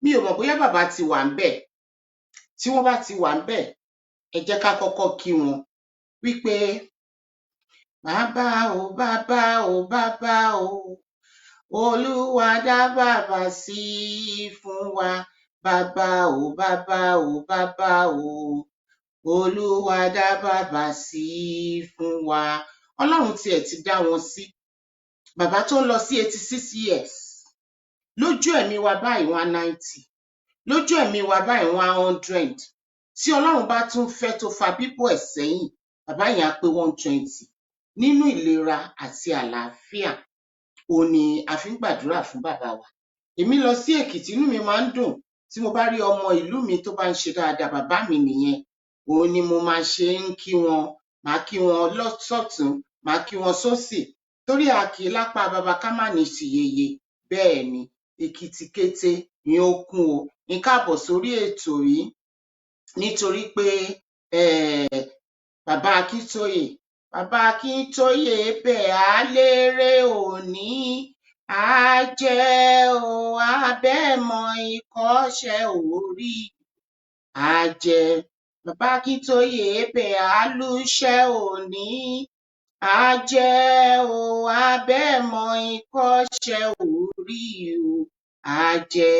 mi ò mọ̀ bóyá bàbá ti wà ńbẹ̀. Tí wọ́n bá ti wà ńbẹ̀, ẹ jẹ́ ká kọ́kọ́ kí wọn wípé bàbá o, bàbá o, bàbá o, Olúwa dá bàbá sí fún wa. Bàbá o, bàbá o, bàbá o, Olúwa dá bàbá sí fún wa. Ọlọ́run tiẹ̀ ti dá wọn sí. Bàbá tó ń lọ sí 86 years. Lójú ẹ̀mí wa báyìí 190. Lójú ẹ̀mí wa báyìí 100. Tí Ọlọ́run bá tún fẹ́ tó fa bíbọ̀ ẹ̀ sẹ́yìn, bàbá yẹn á pé 120. Nínú ìlera àti àlàáfíà, òun ni a fi ń gbàdúrà fún bàbá wa. Èmi lọ sí Èkìtì, inú mi máa ń dùn tí mo bá rí ọmọ ìlú mi tó bá ń ṣe dáadáa, bàbá mi nìyẹn. Òun ni mo máa ṣe ń kí wọn, màá kí wọn lọ́sọ̀tún, màá kí wọn sósì. Torí a kì í lápá bàbá ká má ní tìyeye. Bẹ́ẹ̀ ni, Èkìtì kété ni ó kún o. Ní káàbọ̀ sórí ètò yìí nítorí pé bàbá Akintoye bẹ̀ á lérè òní. Á jẹ́ o, abẹ́mọ̀ ìkọ́ṣẹ́ orí. Á jẹ́ bàbá Akintoye bẹ̀ á lúṣẹ́ òní. Á jẹ́ o, abẹ́mọ̀ ìkọ́ṣẹ́ orí o. Á jẹ́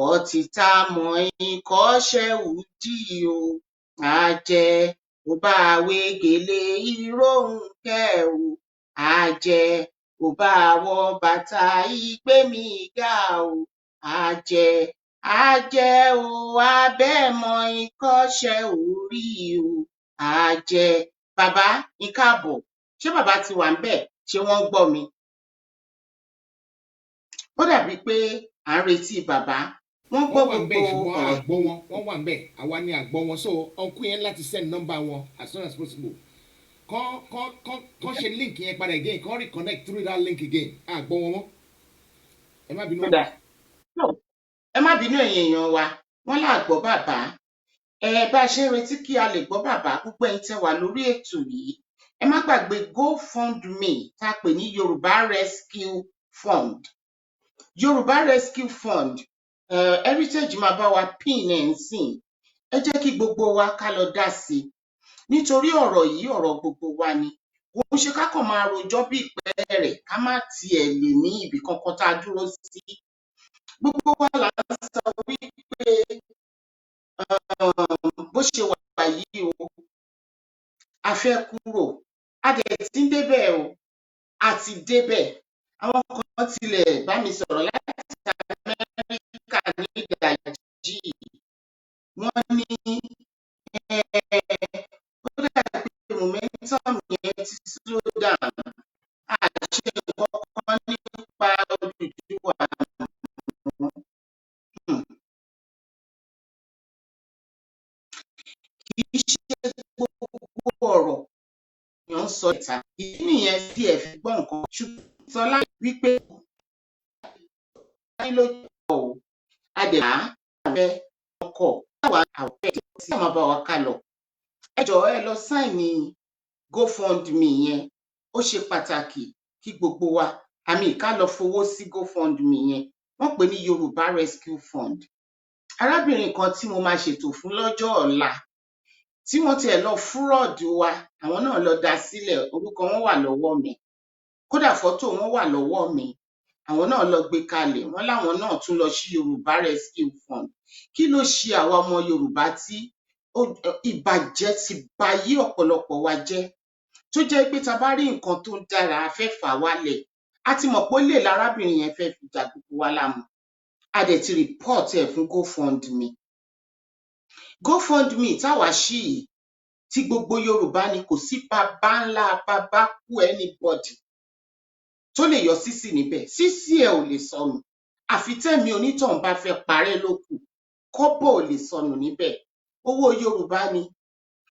ọ̀títà mọ̀ ìkọ́ṣẹ́ òdì o. Á jẹ́ ó bá wégele ìrónkẹ́ o. Á jẹ́ ó bá wọ bàtà ìgbémigà o. Á jẹ́ o, abẹ́mọ̀ ìkọ́ṣẹ́ orí o. Á jẹ́ bàbá ní káàbọ̀. Ṣé bàbá ti wà ńbẹ̀? Ṣé wọ́n gbọ́ mi? Ó dàbí pé à ń retí bàbá. Wọ́n gbọ́ gbogbo ṣùgbọ́n àgbọ̀ wọn, wọ́n wà ńbẹ̀. Àwa ni àgbọ̀ wọn. So ọkùnrin yẹn láti send number wọn as soon as possible. Kàn ṣe link yẹn padà again. Kàn reconnect through that link again. Àgbọ̀ wọn mọ́. Ẹ má bínú. Ẹ má bínú ẹ̀yin èèyàn wa. Wọ́n là gbọ́ bàbá. Bá a ṣe ń retí kí a lè gbọ́ bàbá, gbogbo ẹ̀yin tẹ́ wà lórí ètò yìí. Ẹ má gbàgbé GoFundMe tá a pè ní Yoruba Rescue Fund. Yoruba Rescue Fund, Heritage máa bá wa pin ẹ̀ ń sìn. Ẹ jẹ́ kí gbogbo wa ká lọ dá sí i. Nítorí ọ̀rọ̀ yìí ọ̀rọ̀ gbogbo wa ni. Kò ń ṣe ká kàn máa rojọ́ bí ìpẹ́ rẹ̀ ká má tiẹ̀ lè ní ibì kankan tá a dúró sí. Gbogbo wa là ń sọ wípé bó ṣe wà yìí o, a fẹ́ kúrò. A dẹ̀ ti ń débẹ̀ o, a ti débẹ̀. Àwọn kan tilẹ̀ bá mi sọ̀rọ̀ láti Amẹ́ríkà ní ìdajì. Wọ́n ní ó dàbí pé momentum yẹn ti slow down. Àṣẹ nǹkan nípa Oduduwa. Kì í ṣe gbogbo ọ̀rọ̀ èèyàn ń sọ ìta. Ìdí nìyẹn tí ẹ fi gbọ́ nǹkan. Ṣùgbọ́n Sọlá wípé ló jọ o, adẹ̀lá àbẹ ọkọ̀ táwa àwẹ̀ tí a máa bá wa ká lọ. Ẹ jọ̀ọ́ ẹ lọ sáìnì GoFundMe yẹn. Ó ṣe pàtàkì kí gbogbo wa ká lọ fowó sí GoFundMe yẹn. Wọ́n pè ní Yoruba Rescue Fund. Arábìnrin kan tí mo máa ṣètò fún lọ́jọ́ ọ̀la, tí wọ́n tiẹ̀ lọ fúrọ̀dù wa, àwọn náà lọ dá sílẹ̀, orúkọ wọn wà lọ́wọ́ mi. Kódà fọ́tò wọn wà lọ́wọ́ mi. Àwọn náà lọ gbé kalẹ̀. Wọ́n láwọn náà tún lọ sí Yoruba Rescue Fund. Kí ló ṣe àwa ọmọ Yorùbá tí ìbàjẹ́ ti ba yí ọ̀pọ̀lọpọ̀ wa jẹ́? Tó jẹ́ pé ta bá rí nǹkan tó dára, a fẹ́ fà wálẹ̀. A ti mọ̀ pé ó lè lárábìnrin yẹn fẹ́ fi jà gbogbo wa láàmú. A dẹ̀ ti report ẹ̀ fún GoFundMe. GoFundMe táwa ṣí yìí, tí gbogbo Yorùbá ni, kò sí bàbá ńlá bàbá kú anybody tó lè yọ sísì níbẹ̀. Sísì ẹ̀ ò lè sọnù. Àfi tẹ́mi onítọ̀hún bá fẹ́ parẹ́ ló kù. Kọ́bọ̀ ò lè sọnù níbẹ̀. Owó Yorùbá ni,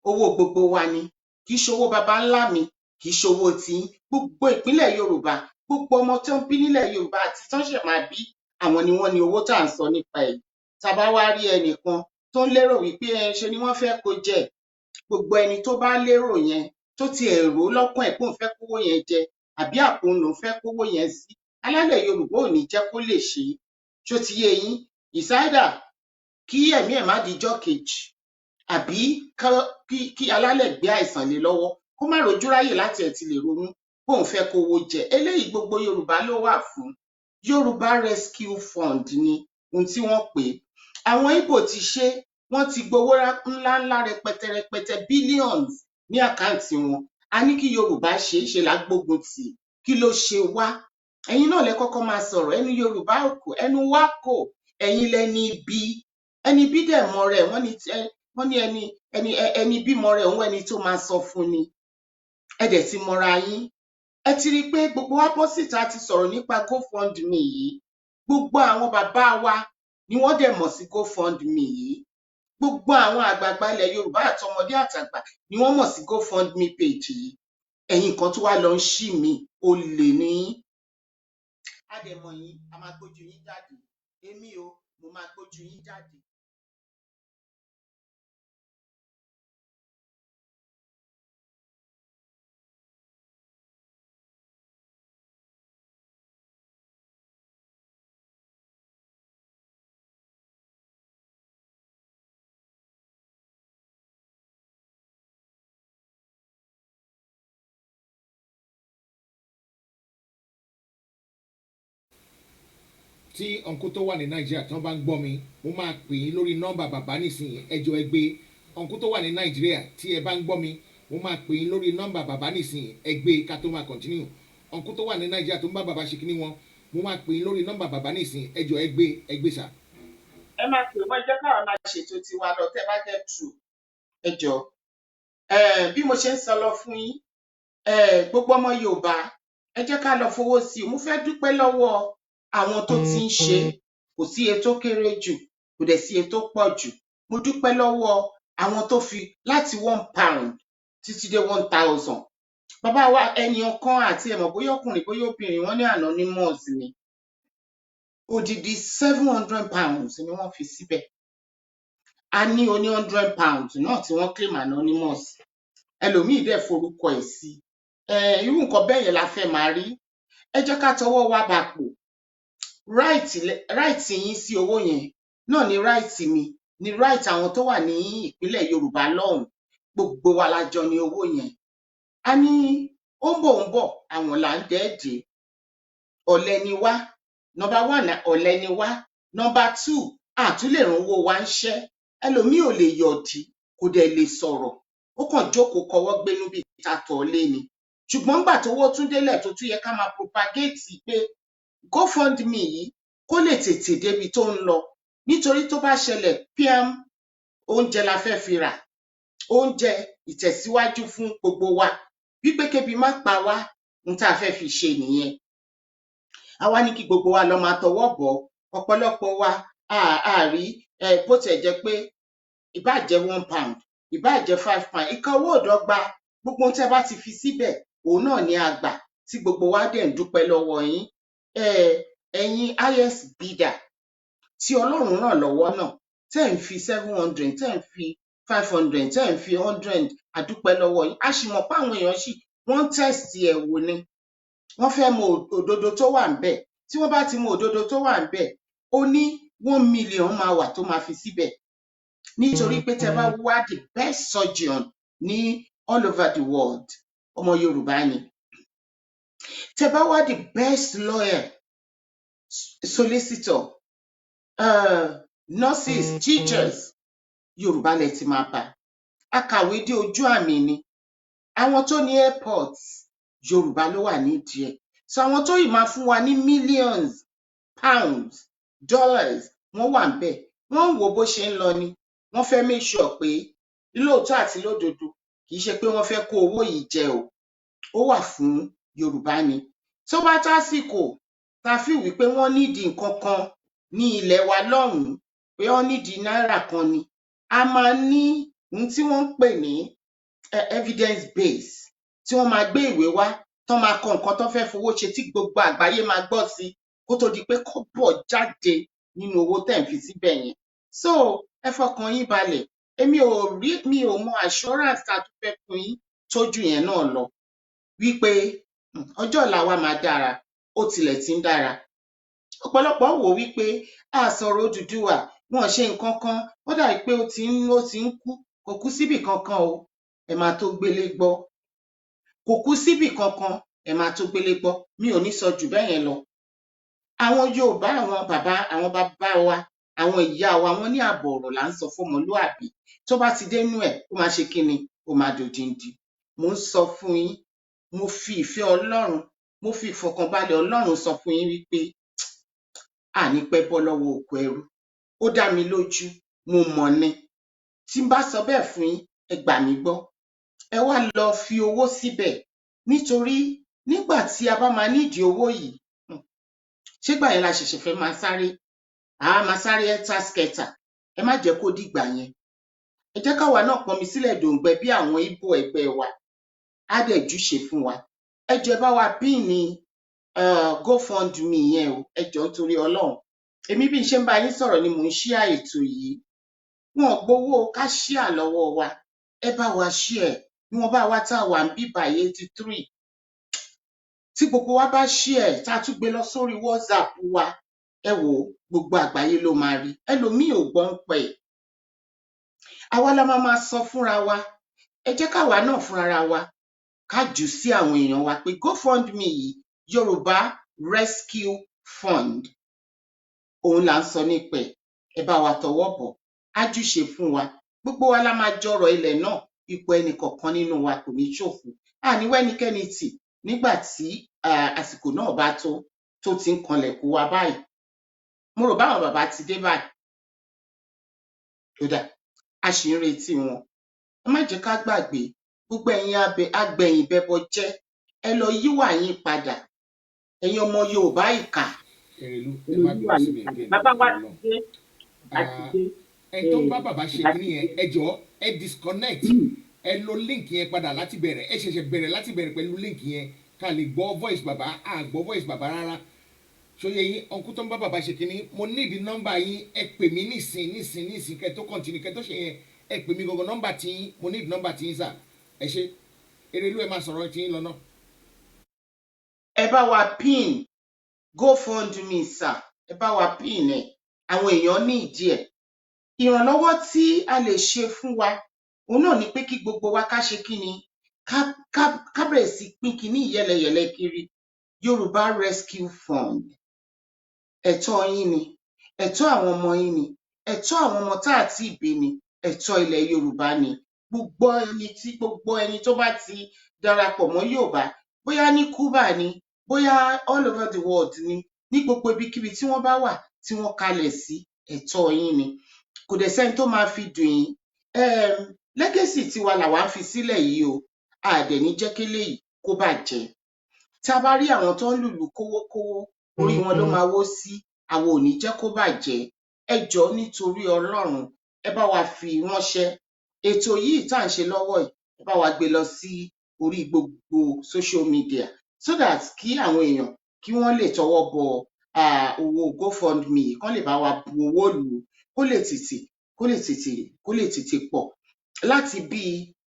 owó gbogbo wa ni. Kì í ṣowó bàbá ńlá mi, kì í ṣowó tiyín. Gbogbo ìpínlẹ̀ Yorùbá, gbogbo ọmọ tó ń bí nílẹ̀ Yorùbá àti tán ṣẹ̀ máa bí, àwọn ni wọ́n ní owó tá à ń sọ nípa ẹ̀. Tá bá wá rí ẹnìkan tó ń lérò wípé ṣe ni wọ́n fẹ́ kó jẹ. Gbogbo ẹni tó bá lérò yẹn, tó ti ẹ̀rọ lọ́kàn ẹ̀ pé òun fẹ́ kówó yẹn jẹ, àbí àpò òun lòun fẹ́ kówó yẹn sí, alálẹ̀ Yorùbá ò ní jẹ́ kó lè ṣe é. Ṣó ti yé yín? ìsáídà kí ẹ̀mí ẹ̀ má dijọ́ kejì àbí kí alálẹ̀ gbé àìsàn lé lọ́wọ́ kó má rojú ráyè láti ẹ̀ ti lè ronú bóun fẹ́ kówó jẹ. Eléyìí gbogbo Yorùbá ló wà fún. Yorùbá Rescue Fund ni ohun tí wọ́n pè é. Àwọn Ìgbò ti ṣe, wọ́n ti gbowó ńláńlá rẹpẹtẹ billions ní àkáǹtì wọn. A ní kí Yorùbá ṣe é ṣe lágbógun tì, kí ló ṣe wá? Ẹ̀yin náà lẹ kọ́kọ́ máa sọ̀rọ̀, ẹnu Yorùbá ò kò, ẹnu wa kò, ẹ̀yin lẹni ibi. Ẹni bí dẹ̀ mọ rẹ̀, wọ́n ní ẹni bímọ rẹ̀ òun ẹni tó máa sọ fún ni. Ẹ dẹ̀ ti mọra yín. Ẹ ti rí i pé gbogbo wa bọ́ síta ti sọ̀rọ̀ nípa GoFundMe yìí. Gbogbo àwọn bàbá wa ni wọ́n dẹ̀ mọ̀ sí GoFundMe yìí. Gbogbo àwọn àgbààgbà ilẹ̀ Yorùbá àtọmọdé àtàgbà ni wọ́n mọ̀ sí GoFundMe page yìí. Ẹ̀yin kan tó wá lọ ń ṣí mi, olè ní yín. A dẹ̀ mọ̀ yín, a máa gbójú yín jáde. Èmi o, mo máa gbójú yín jáde. tí ọ̀nkú tó wà ní Nàìjíríà tí wọ́n bá ń gbọ́ mi mo máa pè yín lórí nọ́mbà bàbá nísìnyí ẹjọ́ ẹ gbé. ọ̀nkú tó wà ní Nàìjíríà tí ẹ bá ń gbọ́ mi mo máa pè yín lórí nọ́mbà bàbá nísìnyí ẹ gbé ká tó máa continue. ọ̀nkú tó wà ní Nàìjíríà tó ń bá bàbá ṣe kíní wọn mo máa pè yín lórí nọ́mbà bàbá nísìnyí ẹjọ́ ẹ gbé sà. Ẹ máa pè wọ́n, jẹ́ káwọn máa ṣètò tiwa lọ tẹ́ bá jẹ́ true. Ẹ jọ bí mo ṣe ń sọ lọ fún yín, gbogbo ọmọ Yorùbá ẹ jẹ́ ká lọ fowó sí i. Mo fẹ́ dúpẹ́ lọ́wọ́ àwọn tó ti ń ṣe, kò sí iye tó kéré jù, kò dẹ̀ sí iye tó pọ̀ jù. Mo dúpẹ́ lọ́wọ́ àwọn tó fi láti £1 títí dé 1000. Bàbá wa ẹni ọkàn àti ẹ̀mọ̀ bóyá ọkùnrin bóyá obìnrin wọ́n ní anonymous ni. Odidi £700 ni wọ́n fi síbẹ̀. A ní oní £100 náà tí wọ́n claim anonymous. Ẹlòmíì dẹ̀ forúkọ ẹ̀ sí. Irú nǹkan bẹ́ẹ̀ yẹn la fẹ́ máa rí. Ẹ jẹ́ ká tọwọ́ wa bàpò. Right yín sí owó yẹn náà ni right mi, ni right àwọn tó wà ní ìpínlẹ̀ Yorùbá lọ́hùn. Gbogbo wa la jọ ní owó yẹn. A ní ó ń bọ̀ àwọn là ń dẹ́ẹ̀dẹ́. Ọ̀lẹ ni wá. Number 1 ọ̀lẹ ni wá. Number 2 àtúlẹ̀ ránwó wa ń ṣẹ́. Ẹlòmíì ò lè yọ̀dí, kò dẹ̀ lè sọ̀rọ̀. Ó kàn jókòó kọwọ́ gbénú bíi tatọ̀ lé ni. Ṣùgbọ́n nígbà tówó tún délẹ̀ tó tún yẹ ká máa propagate pé GoFundMe yìí kó lè tètè débi tó ń lọ. Nítorí tó bá ṣẹlẹ̀ píám, oúnjẹ la fẹ́ fi rà. Oúnjẹ ìtẹ̀síwájú fún gbogbo wa. Wípé kébi má pa wá, ohun tá a fẹ́ fi ṣe nìyẹn. A wá ní kí gbogbo wa lọ máa tọwọ́ bọ̀. Ọ̀pọ̀lọpọ̀ wa àárí bó tiẹ̀ jẹ́ pé ìbá jẹ́ £1, ìbá jẹ́ £5, ìka owó òdọ́gba. Gbogbo ohun tí ẹ bá ti fi síbẹ̀, òun náà ni a gbà tí gbogbo wa dẹ̀ ń dúpẹ́ lọ́wọ́ yín. Ẹ̀yin highest bidder tí Ọlọ́run ràn lọ́wọ́ náà, tẹ́ ń fi 700, tẹ́ ń fi 500, tẹ́ ń fi 100, a dúpẹ́ lọ́wọ́ yín. A sì mọ̀ pé àwọn èèyàn wọ́n test ẹ̀ wò ni. Wọ́n fẹ́ mọ òdodo tó wà ńbẹ̀. Tí wọ́n bá ti mọ òdodo tó wà ńbẹ̀, ó ní 1 million máa wà tó máa fi síbẹ̀. Nítorí pé tẹ́ bá wá the best surgeon ní all over the world, ọmọ Yorùbá ni. Tẹ́ bá wá the best lawyer, solicitor, nurses, teachers, Yorùbá lẹ ti máa bá. Akàwé dé ojú àmì ni. Àwọn tó ní airports, Yorùbá ló wà nídìí ẹ̀. So àwọn tó yìí máa fún wa ní millions, pounds, dollars, wọ́n wà ńbẹ̀. Wọ́n ń wò bó ṣe ń lọ ni. Wọ́n fẹ́ make sure pé lóòótọ́ àti lódodo kì í ṣe pé wọ́n fẹ́ kó owó yìí jẹ o. Ó wà fún Yorùbá ni. Tó bá tásìkò ta fi wípé wọ́n nídìí nǹkan kan ní ilẹ̀ wa lọ́hùn-ún, pé wọ́n nídìí náírà kan ni, a máa ní ohun tí wọ́n ń pè ní evidence base, tí wọ́n máa gbé ìwé wá, tán máa kọ nǹkan tó fẹ́ fowó ṣe tí gbogbo àgbáyé máa gbọ́ sí kó tó di pé kọ́bọ̀ jáde nínú owó tẹ́ ń fi síbẹ̀ yẹn. So ẹ fọkàn yín balẹ̀. Mi ò mọ assurance tá a tún fẹ́ fún yín tójú yẹn náà lọ. Wípé ọjọ́ ọ̀la wa máa dára, ó tilẹ̀ ti ń dára. ọ̀pọ̀lọpọ̀ wò wípé a sọ̀rọ̀ Odùduwà wọn ṣe nǹkan kan ó dàbí pé ó ti ń kú, kò kú síbì kankan o, ẹ máa tó gbélé gbọ́, kò kú síbì kankan, ẹ máa tó gbélé gbọ́. Mi ò ní sọ jù bẹ́ẹ̀ yẹn lọ. Àwọn Yorùbá, àwọn bàbá wa, àwọn ìyá wa, wọ́n ní àbọ̀ ọ̀rọ̀ là ń sọ fọ́mọlúàbí. Tó bá ti dénú ẹ̀, ó máa ṣe kíni? Ó máa dòdìndì. Mo ń sọ fún yín, mo fi ìfẹ́ Ọlọ́run, mo fi ìfọ̀kànbalẹ̀ Ọlọ́run sọ fún yín wípé àní pẹ́ bọ́ lọ́wọ́ oko ẹrú. Ó dá mi lójú, mo mọ̀ ni. Tí n bá sọ bẹ́ẹ̀ fún yín, ẹ gbà mí gbọ́. Ẹ wá lọ fi owó síbẹ̀, nítorí nígbà tí a bá máa nídìí owó yìí, ṣégbà yẹn la ṣẹ̀ṣẹ̀ fẹ́ máa sáré, máa sáré ẹ́tàskẹ́tà. Ẹ má jẹ́ kó dìgbà yẹn. Ẹ jẹ́ káwa náà pọnmi sílẹ̀ dòǹgbẹ bí àwọn Ìgbò ẹgbẹ́ wa, á dẹ̀ júṣe fún wa. Ẹ jọ̀ọ́ ẹ bá wa píìnì GoFundMe yẹn o, ẹ jọ̀ọ́ nítorí Ọlọ́run. Èmi bí n ṣe ń bá yín sọ̀rọ̀ ni mò ń ṣíà ètò yìí. Wọn ò gbowó ká ṣíà lọ́wọ́ wa. Ẹ bá wa ṣíà ẹ̀. Bí wọ́n bá wá tá a wà ń bíbà 83. Tí gbogbo wa bá ṣíà ẹ̀, tá a tún gbé lọ sórí WhatsApp wa, ẹ wò ó, gbogbo àgbáyé ló máa rí. Ẹlòmíì ò gbọ́ ń pẹ̀. Àwa la máa sọ fúnra wa. Ẹ jẹ́ káwa náà fúnra wa ká jù sí àwọn èèyàn wa pé GoFundMe yìí, Yoruba Rescue Fund, òun là ń sọ nípa ẹ̀. Ẹ bá wa tọwọ́ bọ̀, á júṣe fún wa. Gbogbo wa la máa jọrọ̀ ilẹ̀ náà, ipò ẹnì kọ̀ọ̀kan nínú wa kò ní ṣòfò. Àní wẹ́nikẹ́ni tì nígbà tí àsìkò náà bá tó ti ń kanlẹ̀kùn wa báyìí. Mo rò báwọn bàbá ti dé báyìí. Kódà a ṣì ń retí wọn. Ẹ má jẹ́ ká gbàgbé, gbogbo ẹ̀yin agbẹ̀yìn bẹbọ jẹ́, ẹ lọ yíwà yín padà. Ẹ̀yin ọmọ Yorùbá ìkà. Erelu, ẹ má bínú sí mi again. Bàbá wa ti dé. Ẹ tó bá bàbá ṣe kí nìyẹn, ẹ jọ̀ọ́ ẹ disconnect, ẹ lo link yẹn padà láti bẹ̀rẹ̀, ẹ ṣẹ̀ṣẹ̀ bẹ̀rẹ̀ láti bẹ̀rẹ̀ pẹ̀lú link yẹn ká lè gbọ́ voice bàbá, gbọ́ voice bàbá rárá. Ṣóyè yín, ọ̀nkú tó ń bá bàbá ṣe kí ni, mo need nọ́mbà yín, ẹ pè mí nísìn kẹ́ tó continue, kẹ́ tó ṣe yẹn, ẹ pè mí gangan nọ́mbà tí yín, mo need nọ́mbà tí yín sà. Ẹ ṣé. Erelu, ẹ máa sọ̀rọ̀ tí yín lọ náà. Ẹ bá wa pin GoFundMe sà, ẹ bá wa pin ẹ̀. Àwọn èèyàn ní ìdí ẹ̀. Ìrànlọ́wọ́ tí a lè ṣe fún wa, òun náà ni pé kí gbogbo wa ká ṣe kí ni, ká bẹ̀rẹ̀ sí pín kíní yẹ́lẹyẹ̀lẹ kiri. Yoruba Rescue Fund. Ẹ̀tọ́ yín ni, ẹ̀tọ́ àwọn ọmọ yín ni, ẹ̀tọ́ àwọn ọmọ tá à tí ì bí ni, ẹ̀tọ́ ilẹ̀ Yorùbá ni. Gbogbo ẹni tó bá ti darapọ̀ mọ́ Yorùbá, bóyá ní Cuba ni, bóyá all over the world ni, ní gbogbo ibikíbi tí wọ́n bá wà, tí wọ́n kalẹ̀ sí, ẹ̀tọ́ yín ni. Kò dẹ̀ sẹ́ni tó máa fi dùn yín. Legacy tiwa làwa ń fi sílẹ̀ yìí o, a dẹ̀ ní jẹ́ kéléyìí kó bàjẹ́. Tá a bá rí àwọn tó ń lùlù kówókówó, orí wọn ló máa wó sí, àwọn ò ní jẹ́ kó bàjẹ́. Ẹ jọ̀ọ́ nítorí Ọlọ́run, ẹ bá wa fi ránṣẹ́. Ètò yìí tá à ń ṣe lọ́wọ́ yìí, ẹ bá wa gbé lọ sí orí gbogbo social media so that kí àwọn èèyàn kí wọ́n lè tọwọ́ bọ owó GoFundMe, kán lè bá wa bu owó lù ú, kó lè tètè pọ̀. Láti bí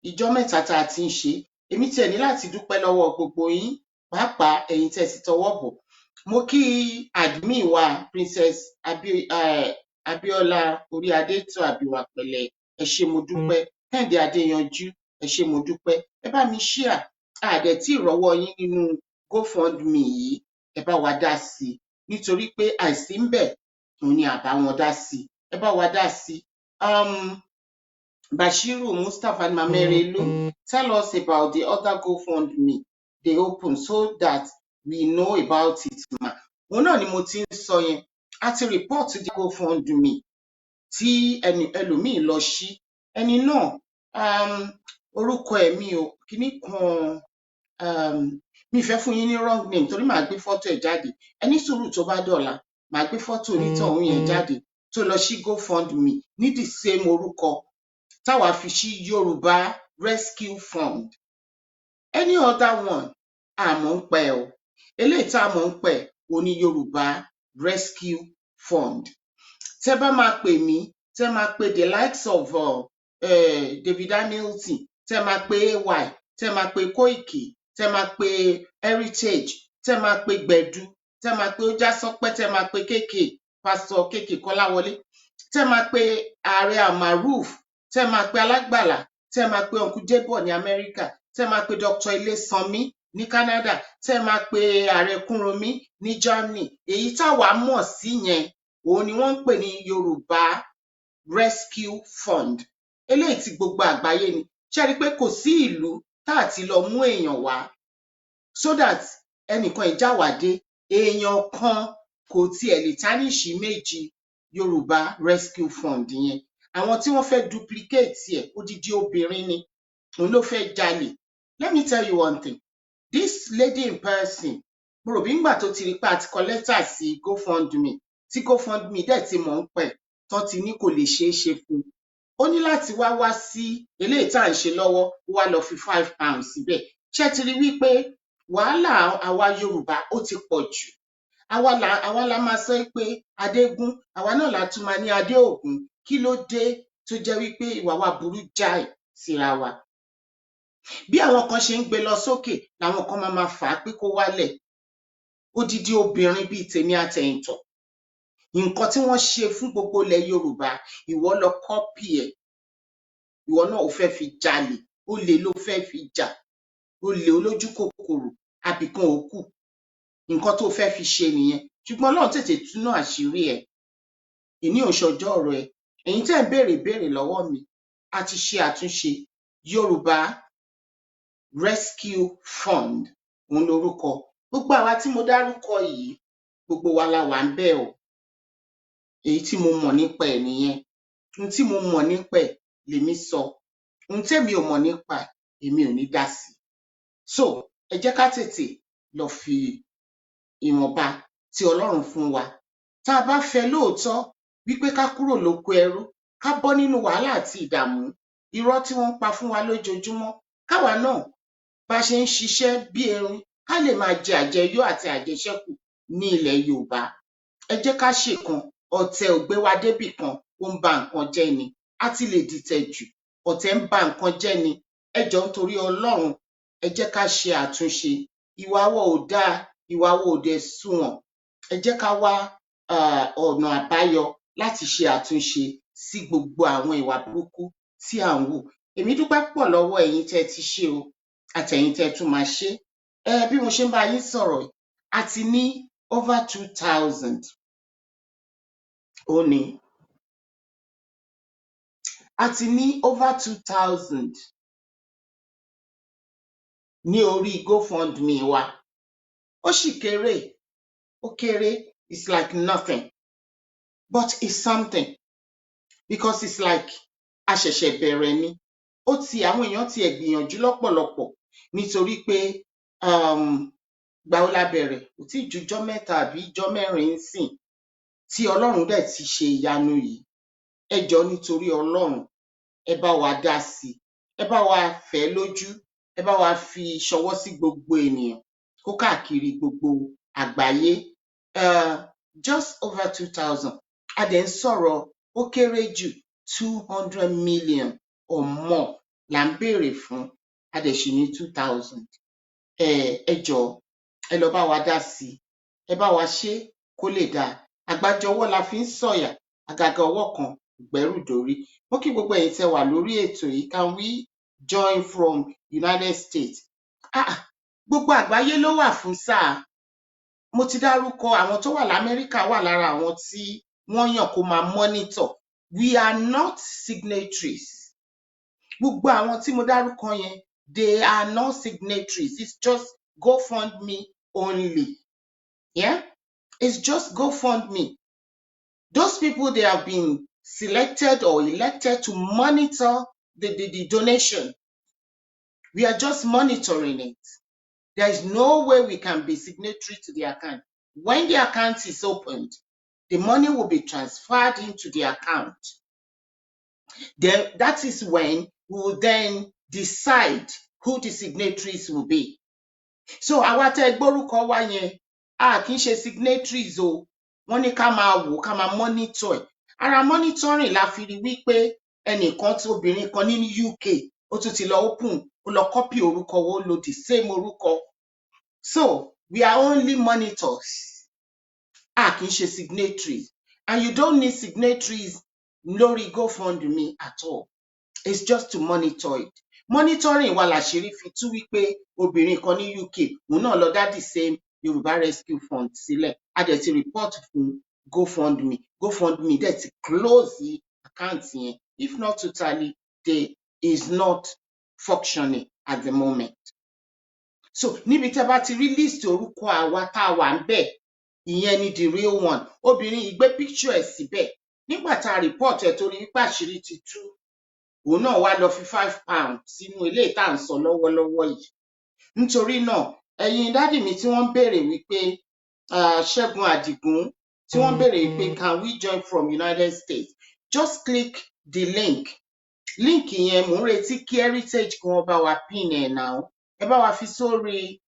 ìjọ́ mẹ́ta tá a ti ń ṣe, èmi tiẹ̀ ní láti dúpẹ́ lọ́wọ́ gbogbo yín, pàápàá ẹ̀yin tẹ́ ti tọwọ́ bọ̀. Mo kí admin wa Princess Abiola Oríadé tó àbíwá pẹ̀lẹ́, ẹ ṣé mo dúpẹ́. Kẹ́hìndé Adéyanjú, ẹ ṣé mo dúpẹ́. Ẹ bá mi share, àdẹ̀ tí ìrọ́wọ́ yín nínú GoFundMe yìí, ẹ bá wa dá sí i, nítorí pé àìsí ń bẹ̀, òun ni àbá wọn dá sí i. Ẹ bá wa dá sí i. Bashiru Mustapha and Mama Erelu, tell us about the other GoFundMe they open so that we know about it, ma. Òun náà ni mo ti ń sọ yẹn. A ti report the GoFundMe tí ẹlòmíì lọ ṣí. Ẹni náà, orúkọ ẹ̀mí o, kíní kan, mi fẹ́ fún yín ní wrong name torí màá gbé fọ́tò ẹ̀ jáde. Ẹni sùúrù tó bá dọ̀la, màá gbé fọ́tò onítọ̀hún yẹn jáde tó lọ ṣí GoFundMe ní the same orúkọ táwa fi ṣí Yoruba Rescue Fund. Any other one, àmọ́ ń pẹ́ o. Eléyìí tá a mọ̀ ń pẹ́ o ní Yoruba Rescue Fund. Tẹ́ bá máa pè mí, tẹ́ máa pè the likes of David Hamilton, tẹ́ máa pè AY, tẹ́ máa pè Koiki, tẹ́ máa pè Heritage, tẹ́ máa pè Gbẹ̀du, tẹ́ máa pe ó já sọpẹ́, tẹ́ máa pe kéèké pásítọ̀ kéèké Kọ́láwọlé, tẹ́ máa pe ààrẹ Amaruf, tẹ́ máa pe alágbàlá, tẹ́ máa pe uncle Debo ní Amẹ́ríkà, tẹ́ máa pe Dr. Ilésanmí ní Canada, tẹ́ máa pe ààrẹ Kúrúnmí ní Germany. Èyí táwa mọ̀ sí yẹn òun ni wọ́n ń pè ní Yorùbá Rescue Fund. Eléyìí tí gbogbo àgbáyé ni. Ṣé rí i pé kò sí ìlú tá à ti lọ mú èèyàn wá so that ẹnìkan ìjáwádé èèyàn kan kò tiẹ̀ lè tánìṣì méjì Yorùbá Rescue Fund yẹn. Àwọn tí wọ́n fẹ́ duplicate ẹ̀ odidi obìnrin ni òun ló fẹ́ jalè. Let me tell you one thing. This lady in person, mo rò bí ńgbà tó ti rí pé a ti kọ lẹ́tà sí GoFundMe tí GoFundMe dẹ̀ ti mọ̀ ń pẹ̀ tán ti ní kò lè ṣeé ṣe fún un. Ó ní láti wá sí eléyìí tá à ń ṣe lọ́wọ́, ó wá lọ fi £5 síbẹ̀. Ṣé ti rí wípé wàhálà àwa Yorùbá ó ti pọ̀ jù? Àwa la máa sọ pé Adégún, àwa náà la tún máa ní Adé Ògún. Kí ló dé tó jẹ́ wípé ìwà wa burú jáì síra wa? Bí àwọn kan ṣe ń gbé lọ sókè làwọn kan máa fà á pé kó wálẹ̀. Odidi obìnrin bíi tèmi àtẹ̀yìntọ̀, nǹkan tí wọ́n ṣe fún gbogbo ilẹ̀ Yorùbá, ìwọ lọ kọ́pì ẹ̀. Ìwọ náà ò fẹ́ fi jalè, olè ló fẹ́ fi jà, olè olójú kòkòrò, àbìkan òkú. Nǹkan tó fẹ́ fi ṣe nìyẹn. Ṣùgbọ́n Ọlọ́run tètè túnú àṣírí ẹ̀. Ìní òṣọjọ́ ọ̀rọ̀ ẹ̀. Ẹ̀yin tẹ́ ń béèrè lọ́wọ́ mi, a ti ṣe àtúnṣe Yorùbá Rescue Fund òun lorúkọ. Gbogbo àwa tí mo dárúkọ yìí, gbogbo wa la wà ń bẹ̀ o. Èyí tí mo mọ̀ nípa ẹ̀ nìyẹn. Ohun tí mo mọ̀ nípa ẹ̀ lèmi sọ. Ohun tèmi ò mọ̀ nípa ẹ̀, èmi ò ní dá sí. So, ẹ jẹ́ ká tètè lọ fi ìwọ̀nba tí Ọlọ́run fún wa. Tá a bá fẹ́ lóòótọ́ wípé ká kúrò lóko ẹrú, ká bọ́ nínú wàhálà àti ìdààmú, irọ́ tí wọ́n ń pa fún wa lójoojúmọ́, káwa náà bá ṣe ń ṣiṣẹ́ bí erin, ká lè máa jẹ àjẹyó àti àjẹṣẹ́kù ní ilẹ̀ Yorùbá. Ẹ jẹ́ ká ṣèkan. Ọ̀tẹ̀ ò gbé wa débì kan, ó ń ba nǹkan jẹ́ ni. A ti lè dìtẹ̀ jù, ọ̀tẹ̀ ń ba nǹkan jẹ́ ni. Ẹ jọ̀ọ́ nítorí Ọlọ́run, ẹ jẹ́ ká ṣe àtúnṣe. Ìwà wa ò dáa, ìwà wa ò dẹ̀ sunwọ̀n. Ẹ jẹ́ ká wá ọ̀nà àbáyọ láti ṣe àtúnṣe sí gbogbo àwọn ìwà burúkú tí à ń wù. Èmi dúpẹ́ pọ̀ lọ́wọ́ ẹ̀yin tẹ́ ti ṣe o, àtẹ̀yin tẹ́ tún máa ṣe. Bí mo ṣe ń bá yín sọ̀rọ̀, a ti ní over 2,000. Ó ní. A ti ní over 2,000 ní orí GoFundMe wa. Ó sì kéré, ó kéré, it's like nothing. But it's something, because it's like a ṣẹ̀ṣẹ̀ bẹ̀rẹ̀ ni. Ó ti àwọn èèyàn ti ẹ̀ gbìyànjú lọ́pọ̀lọpọ̀ nítorí pé gbà ó la bẹ̀rẹ̀, kò tí ju ijọ́ mẹ́ta àbí ijọ́ mẹ́rin ń sìn tí Ọlọ́run dẹ̀ ti ṣe ìyanu yìí. Ẹ jọ̀ọ́ nítorí Ọlọ́run, ẹ bá wa dá sí, ẹ bá wa fẹ́ lójú, ẹ bá wa fi ṣọwọ́ sí gbogbo ènìyàn kó káàkiri gbogbo àgbáyé. Just over 2,000. A dẹ̀ ń sọ̀rọ̀ ó kéré jù 200 million or more là ń béèrè fún. A dẹ̀ ṣì ní 2,000. Ẹ jọ̀ọ́, ẹ lọ bá wa dá sí, ẹ bá wa ṣe kó lè dáa. Àgbájọ ọwọ́ la fi ń sọ̀yà, àgàgà ọwọ́ kan gbẹ́rù dórí. Mo kí gbogbo ẹ̀yin tẹ́ wà lórí ètò yìí. Can we join from United States? Gbogbo àgbáyé ló wà fún sáà. Mo ti dárúkọ àwọn tó wà l'Amẹ́ríkà wà lára àwọn tí wọ́n yàn kó máa monitor. We are not signatories. Gbogbo àwọn tí mo dárúkọ yẹn, they are not signatories. It's just GoFundMe only. Yeah? It's just GoFundMe. Those people, they have been selected or elected to monitor the donation. We are just monitoring it. There is no way we can be signatory to the account. When the account is opened, the money will be transferred into the account. Then that is when we will then decide who the signatories will be. So àwa tẹ́ gbórúkọ wa yẹn, a kì í ṣe signatories o. Wọ́n ní ká máa wò, ká máa monitor ẹ̀. Ara monitoring la fi rí wípé ẹnìkan tí obìnrin kan ní UK, ó tún ti lọ open, ó lọ copy orúkọ wo, lo the same orúkọ. So we are only monitors. kì í ṣe signatories, and you don't need signatories lórí GoFundMe at all. It's just to monitor it. Monitoring wa làṣírí fi tú wípé obìnrin kan ní UK òun náà lọ dá the same Yoruba Rescue Fund sílẹ̀. A dẹ̀ ti report fún GoFundMe. GoFundMe dẹ̀ ti close the account yẹn. If not totally, they is not functioning at the moment. So níbi tẹ́ bá ti rí list orúkọ àwa tá a wà ń bẹ̀, ìyẹn ni the real one. Obìnrin yìí gbé picture ẹ̀ síbẹ̀. Nígbà tá a report ẹ̀ torí wípé àṣírí ti tú, òun náà wá lọ fi £5 sínú ilé ìta ń sọ lọ́wọ́lọ́wọ́ yìí. Nítorí náà, ẹ̀yin dádì mi tí wọ́n béèrè wípé Ṣẹ́gun Àdìgún tí wọ́n béèrè wípé can we join from United States? Just click the link. Link yẹn mò ń retí kí Heritage kí wọ́n bá wa pin ẹ̀ náà. Ẹ bá wa fi sórí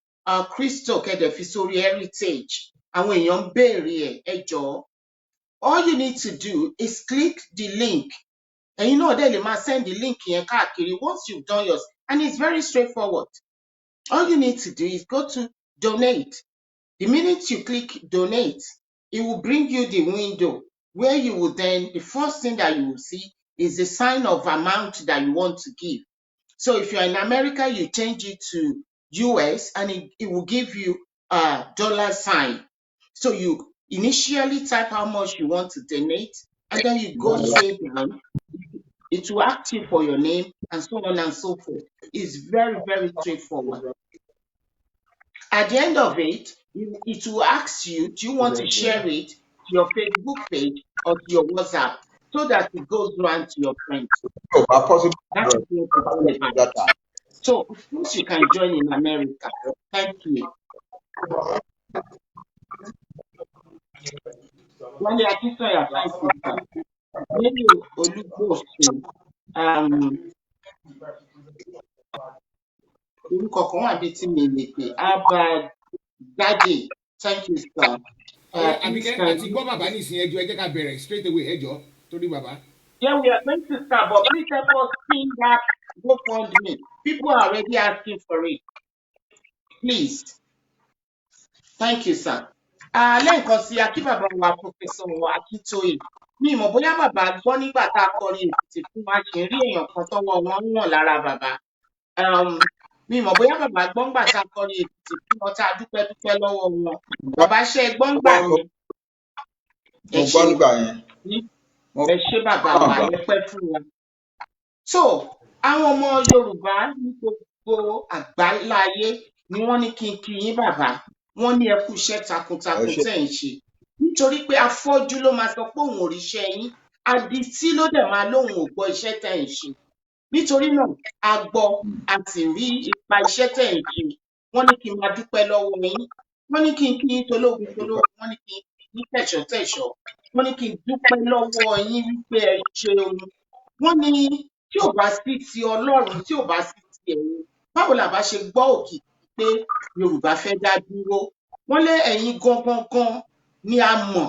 Crystal kẹ́dẹ̀ fi sórí Heritage. Àwọn èèyàn ń béèrè ẹ jọ̀ọ́. All you need to do is click the link. Ẹ̀yin náà dẹ̀ lè máa send the link yẹn káàkiri once you've done yours, and it's very straightforward. All you need to do is go to donate. The minute you click donate, it will bring you the window where you will then, the first thing that you will see is the sign of amount that you want to give. So if you're in America, you change it to US and it will give you a $sign. So you initially type how much you want to donate, and then you go save them. It will ask you for your name and so on and so forth. It's very, very straightforward. At the end of it, it will ask you, do you want to share it to your Facebook page or to your WhatsApp so that it goes around to your friends? That's it. So, of course, you can join in America. Thank you. Wọ́n ní Akintoye àfáìsì nínú olúgbòsùn orúkọ kan wà bíi tí mi lè pè Abike. Thank you, sir. Abike àti gbọ́ bàbá ní ìsìn ẹjọ́ ẹ jẹ́ ká bẹ̀rẹ̀ straight away ẹjọ́ torí bàbá. Yeah, we are going to start, but please help us pin that GoFundMe. People are already asking for it. Please. Thank you, sir. Lẹ́ẹ̀kan sí akíbàbá wa Professor Akintoye. Mi mọ̀ bóyá bàbá gbọ́ nígbà tá a kọrin Èkìtì fún wa kì í rí èèyàn kan tọ́wọ́ wọn ń wọ̀n lára bàbá. Mi mọ̀ bóyá bàbá gbọ́ nígbà tá a kọrin Èkìtì fún wọn tá a dúpẹ́ lọ́wọ́ wọn. Bàbá ṣe gbọ́ nígbà yẹn. Mo gbọ́ nígbà yẹn. Ẹ ṣé bàbá wa ẹ pẹ́ fún wa. So àwọn ọmọ Yorùbá ní gbogbo àgbáláyé ni wọ́n ní kí n kí yín bàbá. Wọ́n ní ẹ kú iṣẹ́ takuntakun tẹ́ ń ṣe. Nítorí pé afọ́jú ló máa sọ pé òun ò ríṣẹ́ yín, adití ló dẹ̀ máa lóun ò gbọ́ iṣẹ́ tẹ́ ń ṣe. Nítorí náà a gbọ́ a sì rí ipa iṣẹ́ tẹ́ ń ṣe. Wọ́n ní kí n máa dúpẹ́ lọ́wọ́ yín. Wọ́n ní kí n kí yín tológun, wọ́n ní kí n kí yín tẹ̀ṣọ́. Wọ́n ní kí n dúpẹ́ lọ́wọ́ yín wípé ẹ ṣeun. Wọ́n ní tí ò bá sí ti Ọlọ́run, tí ò bá sí ti ẹ̀yin, báwo la bá ṣe gbọ́ òkìkí pé Yorùbá fẹ́ dá dúró? Wọ́n lé ẹ̀yin gangan ni a mọ̀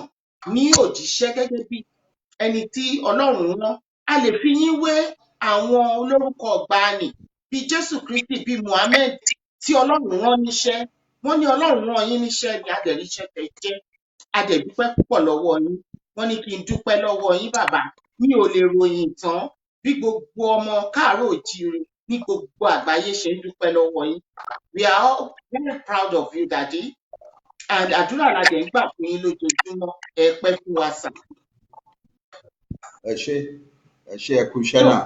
ní òjíṣẹ́ gẹ́gẹ́ bí ẹni tí Ọlọ́run rán. A lè fi yín wé àwọn olórúkọ ọ̀gbàanì bíi Jésù Kristi, bíi Muhammed tí Ọlọ́run rán níṣẹ́. Wọ́n ní Ọlọ́run rán yín níṣẹ́ ni adẹ̀ríṣẹ́ tẹ́ jẹ́. Adẹ̀dúpẹ́ púpọ̀ lọ́wọ́ yín. Wọ́n ní kí n dúpẹ́ lọ́wọ́ yín bàbá. Mi ò lè ròyìn tán bí gbogbo ọmọ káàárọ̀ òjíire ní gbogbo àgbáyé ṣe ń dúpẹ́ lọ́wọ́ yín. We are all very proud of you, Daddy. And àdúrà la dẹ̀ ń gbà fún yín lójoojúmọ́. Ẹ pẹ́ fún wa sà. Ẹ ṣé ẹ kú iṣẹ́ náà.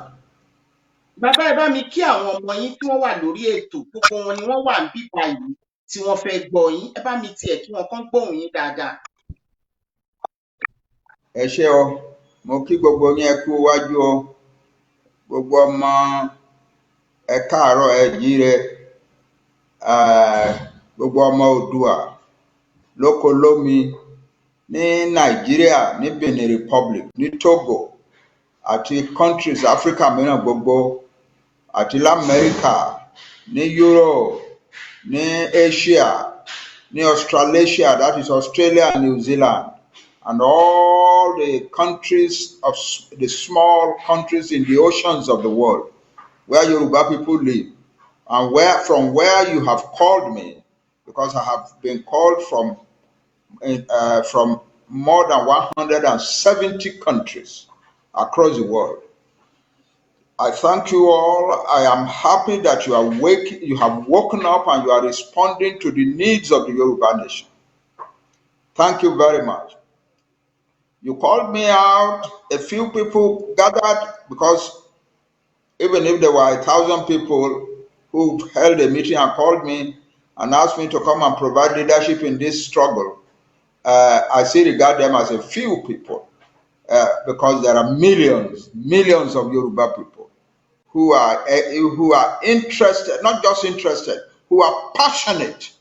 Bàbá ẹ bá mi kí àwọn ọmọ yín tí wọ́n wà lórí ètò, gbogbo wọn ni wọ́n wà ń bíbá yìí tí wọ́n fẹ́ gbọ́ yín. Ẹ bá mi tiẹ̀ kí wọ́n kàn gbóhùn yín dáadáa. Ẹ ṣé o, mo kí gbogbo yín ẹ kú iwájú o. Gbogbo ọmọ ẹ káàárọ̀ ẹ jíire. Gbogbo ọmọ Oòduà lóko lómi ní Nàìjíríà, ní Benin Republic, ní Togo àti countries Africa mìíràn gbogbo, àti l'Amẹ́ríkà, ní Europe, ní Asia, ní Australasia, that is Australia and New Zealand, and all the countries of the small countries in the oceans of the world where Yoruba people live, and from where you have called me, because I have been called from from more than 170 countries across the world. I thank you all. I am happy that you have woken up and you are responding to the needs of the Yoruba nation. Thank you very much. You called me out, a few people gathered, because even if there were 1,000 people who held a meeting and called me and asked me to come and provide leadership in this struggle, I still regard them as a few people, because there are millions of Yoruba people who are interested, not just interested, who are passionate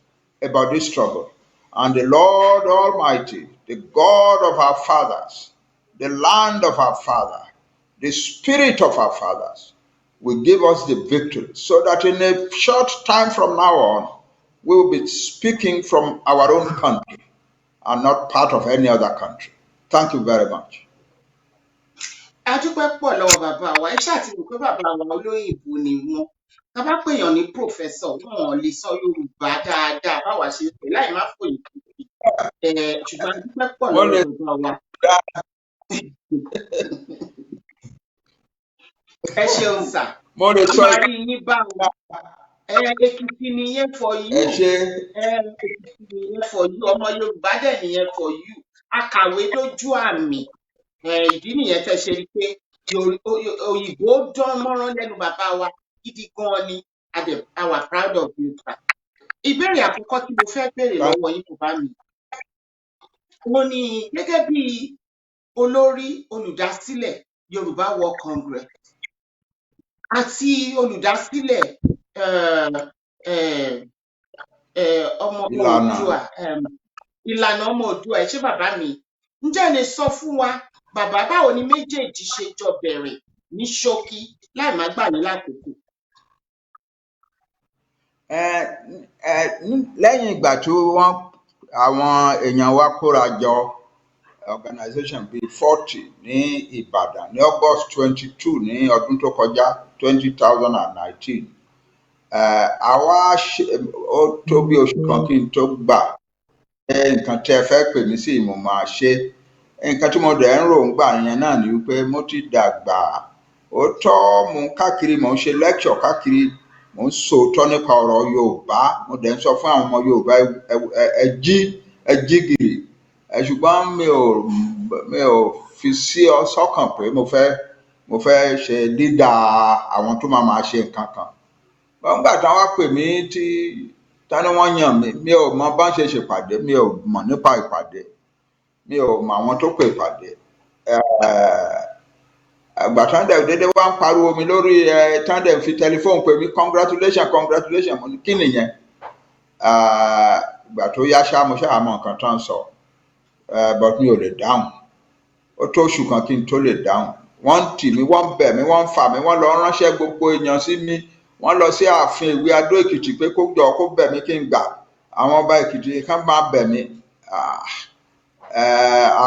about this struggle. And the Lord Almighty, the God of our fathers, the land of our father, the spirit of our fathers, will give us the victory, so that in a short time from now on, we will be speaking from our own country and not part of any other country. Thank you very much. A dúpẹ́ pọ̀ lọ́wọ́ bàbá wa, ẹ ṣáà ti rò pé bàbá wa olóyìnbó ni wọ́n. Tá bá pèèyàn ní pòfẹ́sọ̀, wọn ò lè sọ Yorùbá dáadáa báwa ṣe pè láì má fòyìnbó sí. Ṣùgbọ́n a dúpẹ́ pọ̀ lọ́wọ́ bàbá wa. Ẹ ṣeun sà. A máa rí yín bá wọn. Èkìtì nìyẹn for you. Èkìtì nìyẹn for you. Ọmọ Yorùbá dẹ̀ nìyẹn for you. Akàwé lójú àmì. Ìdí nìyẹn tẹ́ ṣe rí pé òyìnbó dán mọ́rán lẹ́nu bàbá wa gidi gan ni. I was proud of you. Ìbéèrè àkọ́kọ́ tí mo fẹ́ béèrè lọ́wọ́ yín kò bá mi. Wọ́n ní gẹ́gẹ́ bí olórí olùdásílẹ̀ Yorùbá World Congress àti olùdásílẹ̀ ọmọ Oòduà, ìlànà ọmọ Oòduà, ẹ ṣé bàbá mi. Ǹjẹ́ ẹ lè sọ fún wa, bàbá, báwo ni méjèèjì ṣe jọ bẹ̀rẹ̀ ní ṣókí láì má gbà yín lákòókò? Lẹ́yìn ìgbà tí àwọn èèyàn wa kóra jọ, organization bíi 40 ní Ìbàdàn ní August 22 ní ọdún tó kọjá 2019, àwa ó tó bí oṣù kan kí n tó gbà nǹkan tẹ́ ẹ fẹ́ pè mí sí mo máa ṣe. Nǹkan tí mo dẹ̀ ń rò ń gbà yẹn náà ni wípé mo ti dàgbà, ó tọ́, mo ń káàkiri, mo ń ṣe lecture káàkiri, mo ń sòótọ́ nípa ọ̀rọ̀ Yorùbá, mo dẹ̀ ń sọ fún àwọn ọmọ Yorùbá ẹ jí gìrì, ṣùgbọ́n mi ò fi sí ọ sọ́kàn pé mo fẹ́ ṣe leader àwọn tó máa ṣe nǹkan kan. Nígbà tí wọ́n pè mí tani wọ́n yàn mí, mi ò mọ bá ń ṣe ṣèpàdé, mi ò mọ̀ nípa ìpàdé, mi ò mọ àwọn tó pè ìpàdé. Àgbà tí wọ́n dẹ̀ dédé wá ń pariwo mi lórí tí wọ́n dẹ̀ fi tẹlifóònù pè mí congratulation, mo ní kí nìyẹn. Ìgbà tó yá ṣá mo ṣáà mọ nǹkan tó ń sọ, but mi ò lè dáhùn. Ó tó oṣù kan kí n tó lè dáhùn. Wọ́n tì mí, wọ́n bẹ̀ mí, wọ́n fà mí, wọ́n lọ ránṣẹ́ gbogbo èèyàn sí mi, wọ́n lọ sí ààfin Ìwé Adó Èkìtì pé kó jọ kó bẹ̀ mí kí n gbà. Àwọn ọba Èkìtì kan máa bẹ̀ mí,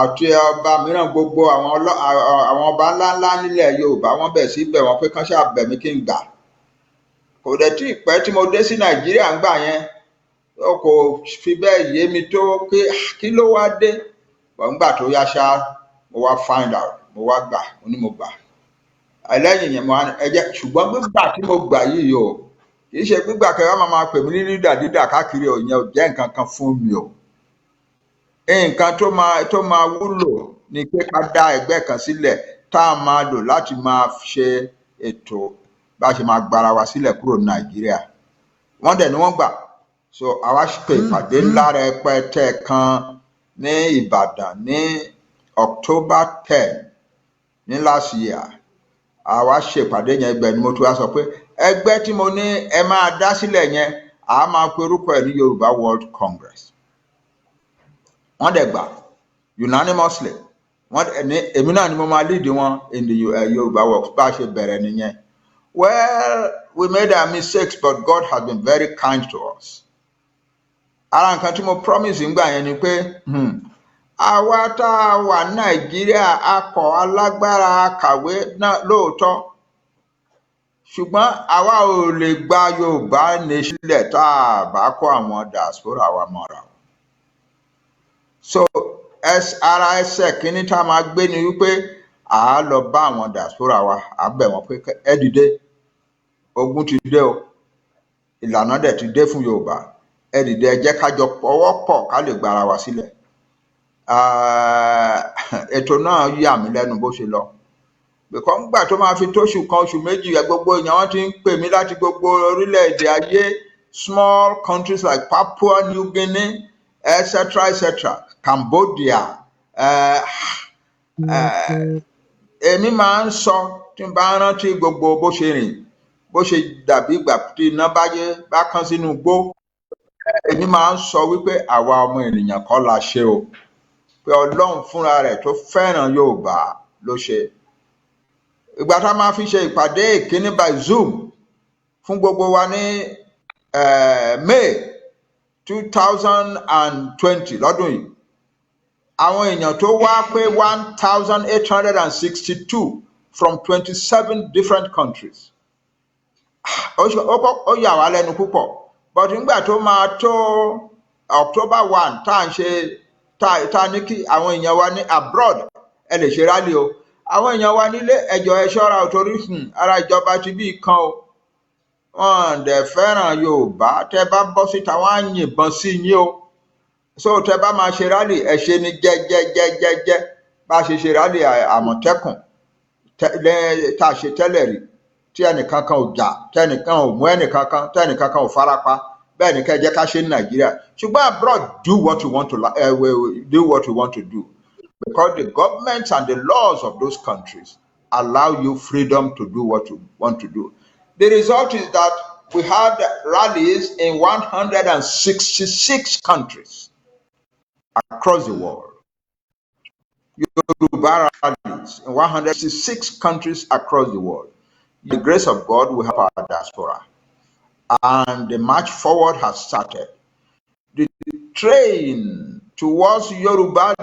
àti ọba mìíràn, gbogbo àwọn ọba ńláńlá nílẹ̀ Yorùbá wọ́n bẹ̀ sí bẹ̀ wọ́n pé kán ṣáà bẹ̀ mí kí n gbà. Kò dẹ̀ tí ì pẹ́ tí mo dé sí Nàìjíríà ń gbà yẹn, kò fi bẹ́ẹ̀ yé mi tó kí ló wá dé. Nígbà tó yá ṣá mo wá find out, mo wá gbà, mo ní mo gbà. Lẹ́yìn yẹn ṣùgbọ́n gbígbà tí mo gbà yìí o, kì í ṣe gbígbà kẹwàá máa pè mí ní dídà káàkiri ò yẹn ò jẹ́ nǹkan kan fún mi o. Nǹkan tó máa wúlò ni pé ká dá ẹgbẹ́ kan sílẹ̀ tá a máa lò láti máa ṣe ètò bá ṣe máa gbára wa sílẹ̀ kúrò ní Nàìjíríà. Wọ́n dẹ̀ ni wọ́n gbà. So àwa pè ìpàdé ńlá rẹpẹtẹ kan ní Ìbàdàn ní October 10 ní last year. Àwa ṣe ìpàdé yẹn, ibẹ̀ ni mo tún wá sọ pé ẹgbẹ́ tí mo ní ẹ máa dá sílẹ̀ yẹn a máa pe orúkọ ẹ̀ ní Yorùbá World Congress. Wọ́n dẹ̀ gbà unanimously. Èmi náà ni mo máa lead wọn in the Yorùbá World, bá a ṣe bẹ̀rẹ̀ nìyẹn. Well, we made our mistakes, but God has been very kind to us. Ara nǹkan tí mo promise ńgbà yẹn ni pé àwa tá a wà Nàìjíríà akọ̀ alágbára kàwé náà lóòótọ́, ṣùgbọ́n àwa ò lè gba Yorùbá nation sílẹ̀ tá a bá kó àwọn diaspora wa mọ́ra. So ara ẹsẹ̀ kínní tá a máa gbé ni wípé à á lọ bá àwọn diaspora wa à á bẹ̀ wọ́n pé ẹ dìde, ogun ti dé o, ìlànà dẹ̀ ti dé fún Yorùbá, ẹ dìde, ẹ jẹ́ ká jọ pọwọ́ pọ̀ ká lè gbára wa sílẹ̀. Ètò náà yà mí lẹ́nu bó ṣe lọ, bìkọ́ ńgbà tó máa fi tóṣù kan oṣù méjì gbogbo èèyàn wọn ti ń pè mí láti gbogbo orílẹ̀-èdè ayé, small countries like Papua New Guinea, etc., Cambodia. Èmi máa ń sọ tí n bá rántí gbogbo bó ṣe rìn, bó ṣe dàbí ìgbà tí iná bá kán sínú igbó. Èmi máa ń sọ wípé àwa ọmọ ènìyàn kọ́ la ṣe o, pé Ọlọ́run fúnra rẹ̀ tó fẹ́ràn Yorùbá ló ṣe. Ìgbà tá a máa fi ṣe ìpàdé ìkíní by Zoom fún gbogbo wa ní May 2020 lọ́dún yìí, àwọn èèyàn tó wá pé 1,862 from 27 different countries. Ó yà wá lẹ́nu púpọ̀, but nígbà tó máa tó October 1 tá à ń ṣe tá ní kí àwọn èèyàn wa ní abroad ẹ lè ṣe rally o, àwọn èèyàn wa nílé ẹjọ́ ẹ ṣọ́ra ò torí ara ìjọba ti bí kan o, wọn dẹ̀ fẹ́ràn Yorùbá, tẹ́ bá bọ́ síta wọn á yìnbọn sí yín o, so tẹ́ bá máa ṣe rally ẹ ṣe ní jẹ́jẹ́jẹ́jẹ́ bá ṣe ṣe rally Àmọ̀tẹ́kùn tá a ṣe tẹ́lẹ̀ rí, tí ẹnìkankan ò jà, tẹnìkan ò mú ẹnìkankan, tẹnìkankan ò farapa, bẹ́ẹ̀ ni kẹ́ jẹ́ ká ṣe ní Nàìjíríà. Ṣùgbọ́n abroad, do what you want to do, because the governments and the laws of those countries allow you freedom to do what you want to do. The result is that we had rallies in 166 countries across the world. Yoruba rallies in 166 countries across the world. The grace of God will help our diaspora, and the march forward has started. The train towards Yoruba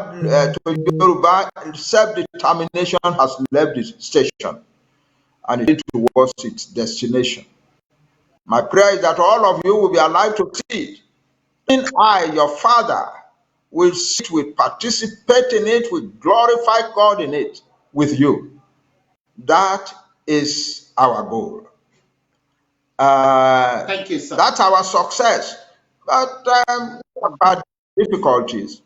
self-determination has left the station and it is towards its destination. My prayer is that all of you will be alive to see it. And I, your Father, will see it, will participate in it, will glorify God in it with you. That is our goal. Thank you, sir. That's our success. But our difficulties.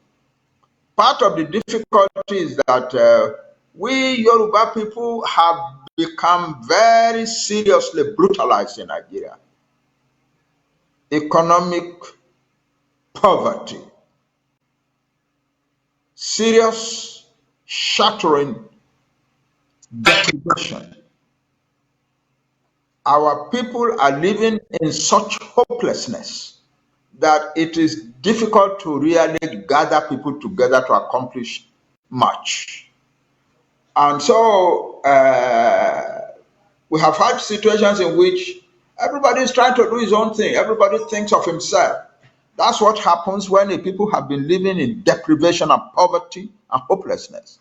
Part of the difficulty is that we Yoruba people have become very seriously brutalized in Nigeria. Economic poverty, serious shattering deprivation. Our people are living in such hopelessness that it is difficult to really gather people together to accomplish much. And so we have had situations in which everybody is trying to do his own thing. Everybody thinks of himself. That's what happens when the people have been living in deprivation and poverty and hopelessness.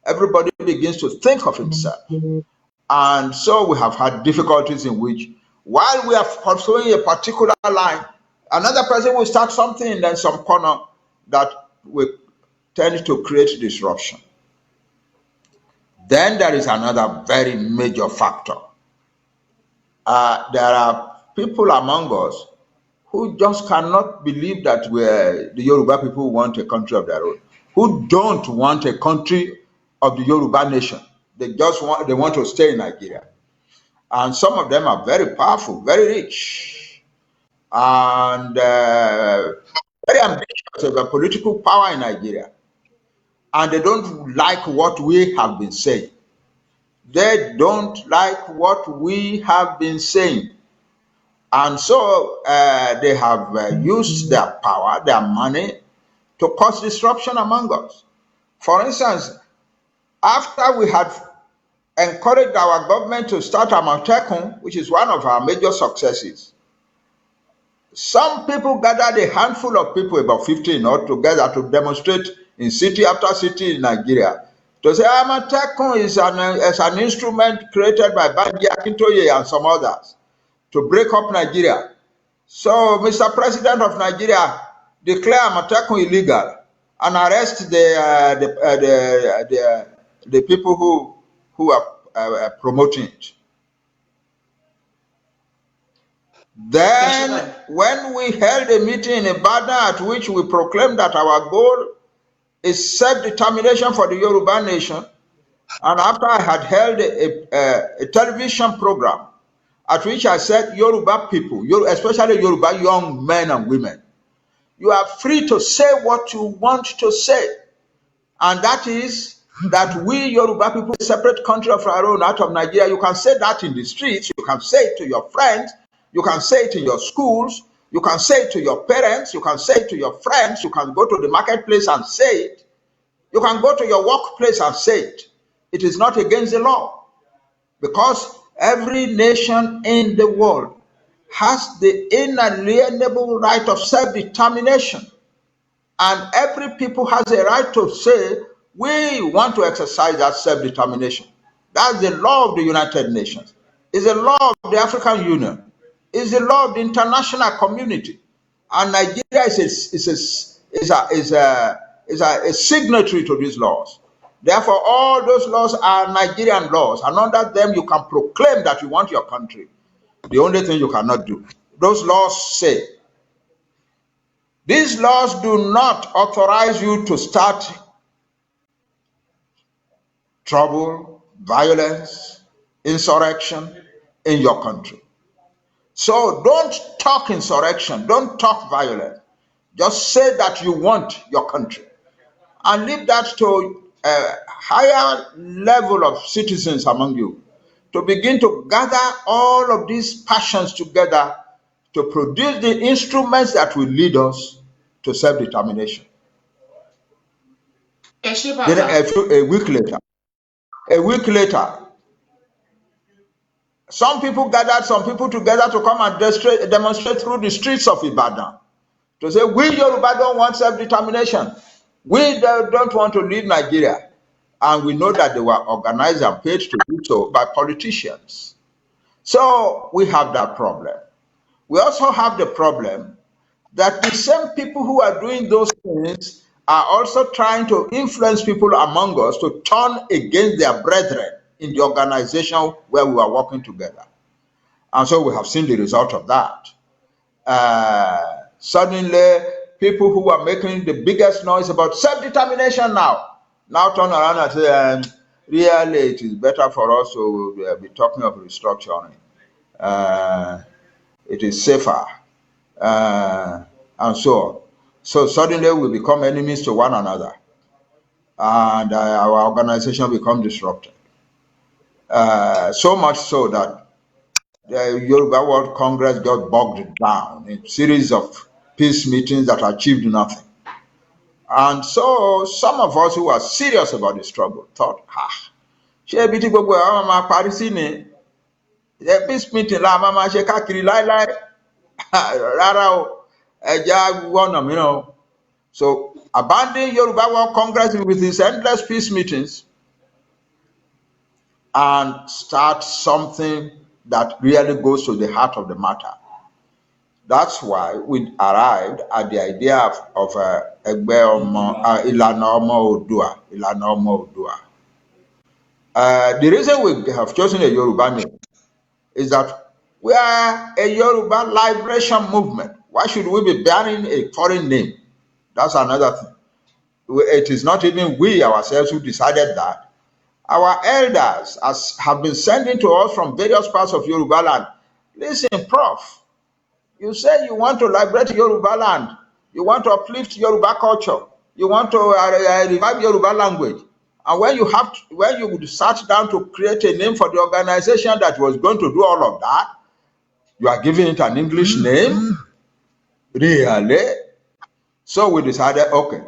Everybody begins to think of himself. And so we have had difficulties in which, while we are pursuing a particular line, another person will start something in then some corner that will tend to create disruption. Then there is another very major factor. There are people among us who just cannot believe that the Yoruba people want a country of their own, who don't want a country of the Yoruba nation. They want to stay in Nigeria. And some of them are very powerful, very rich, and very ambitious about political power in Nigeria. And they don't like what we have been saying. They don't like what we have been saying. And so they have used their power, their money, to cause disruption among us. For instance, after we had encouraged our government to start Amotekun, which is one of our major successes, some people gathered, a handful of people, about 15 or together, to demonstrate in city after city in Nigeria, to say Amotekun is an instrument created by Banji, Akintoye, and some others to break up Nigeria. So, Mr. President of Nigeria, declare Amotekun illegal and arrest the people who are promoting it. Then, when we held a meeting in Ibadan at which we proclaimed that our goal is self-determination for the Yoruba nation, and after I had held a television program at which I said, Yoruba people, especially Yoruba young men and women, you are free to say what you want to say. And that is that we Yoruba people, a separate country of our own out of Nigeria. You can say that in the streets, you can say it to your friends, you can say it in your schools, you can say it to your parents, you can say it to your friends, you can go to the marketplace and say it, you can go to your workplace and say it. It is not against the law, because every nation in the world has the inalienable right of self-determination. And every people has a right to say, we want to exercise that self-determination. That's the law of the United Nations. It's the law of the African Union. It's the law of the international community. And Nigeria is a signatory to these laws. Therefore, all those laws are Nigerian laws, and under them you can proclaim that you want your country. The only thing you cannot do, those laws say, these laws do not authorize you to start trouble, violence, insurrection in your country. So don't talk insurrection, don't talk violence. Just say that you want your country, and leave that to a higher level of citizens among you to begin to gather all of these passions together to produce the instruments that will lead us to self-determination. Then a week later, some people gathered some people together to come and demonstrate through the streets of Ibadan to say, we Yoruba don't want self-determination. We don't want to leave Nigeria. And we know that they were organized and paid to do so by politicians. So we have that problem. We also have the problem that the same people who are doing those things are also trying to influence people among us to turn against their brethren in the organization where we are working together. And so we have seen the result of that. Suddenly, people who are making the biggest noise about self-determination now turn around and say, really, it is better for us to be talking of restructuring. It is safer, and so on. So suddenly we become enemies to one another, and our organization becomes disrupted. So much so that the Yoruba World Congress got bogged down in a series of peace meetings that achieved nothing. And so some of us who are serious about the struggle thought, peace meeting so abandon Yoruba World Congress with its endless peace meetings and start something that really goes to the heart of the matter. That's why we arrived at the idea of agbe Ìlànà Ọmọ Oduduwa. The reason we have chosen a Yoruba name is that we are a Yoruba liberation movement. Why should we be bearing a foreign name? That's another thing. It is not even we ourselves who decided that. Our elders have been sending to us from various parts of Yoruba land. Listen, Prof, you say you want to liberate Yoruba land. You want to uplift Yoruba culture. You want to revive Yoruba language. And when you sat down to create a name for the organization that was going to do all of that, you are giving it an English name? Really? So we decided, okay,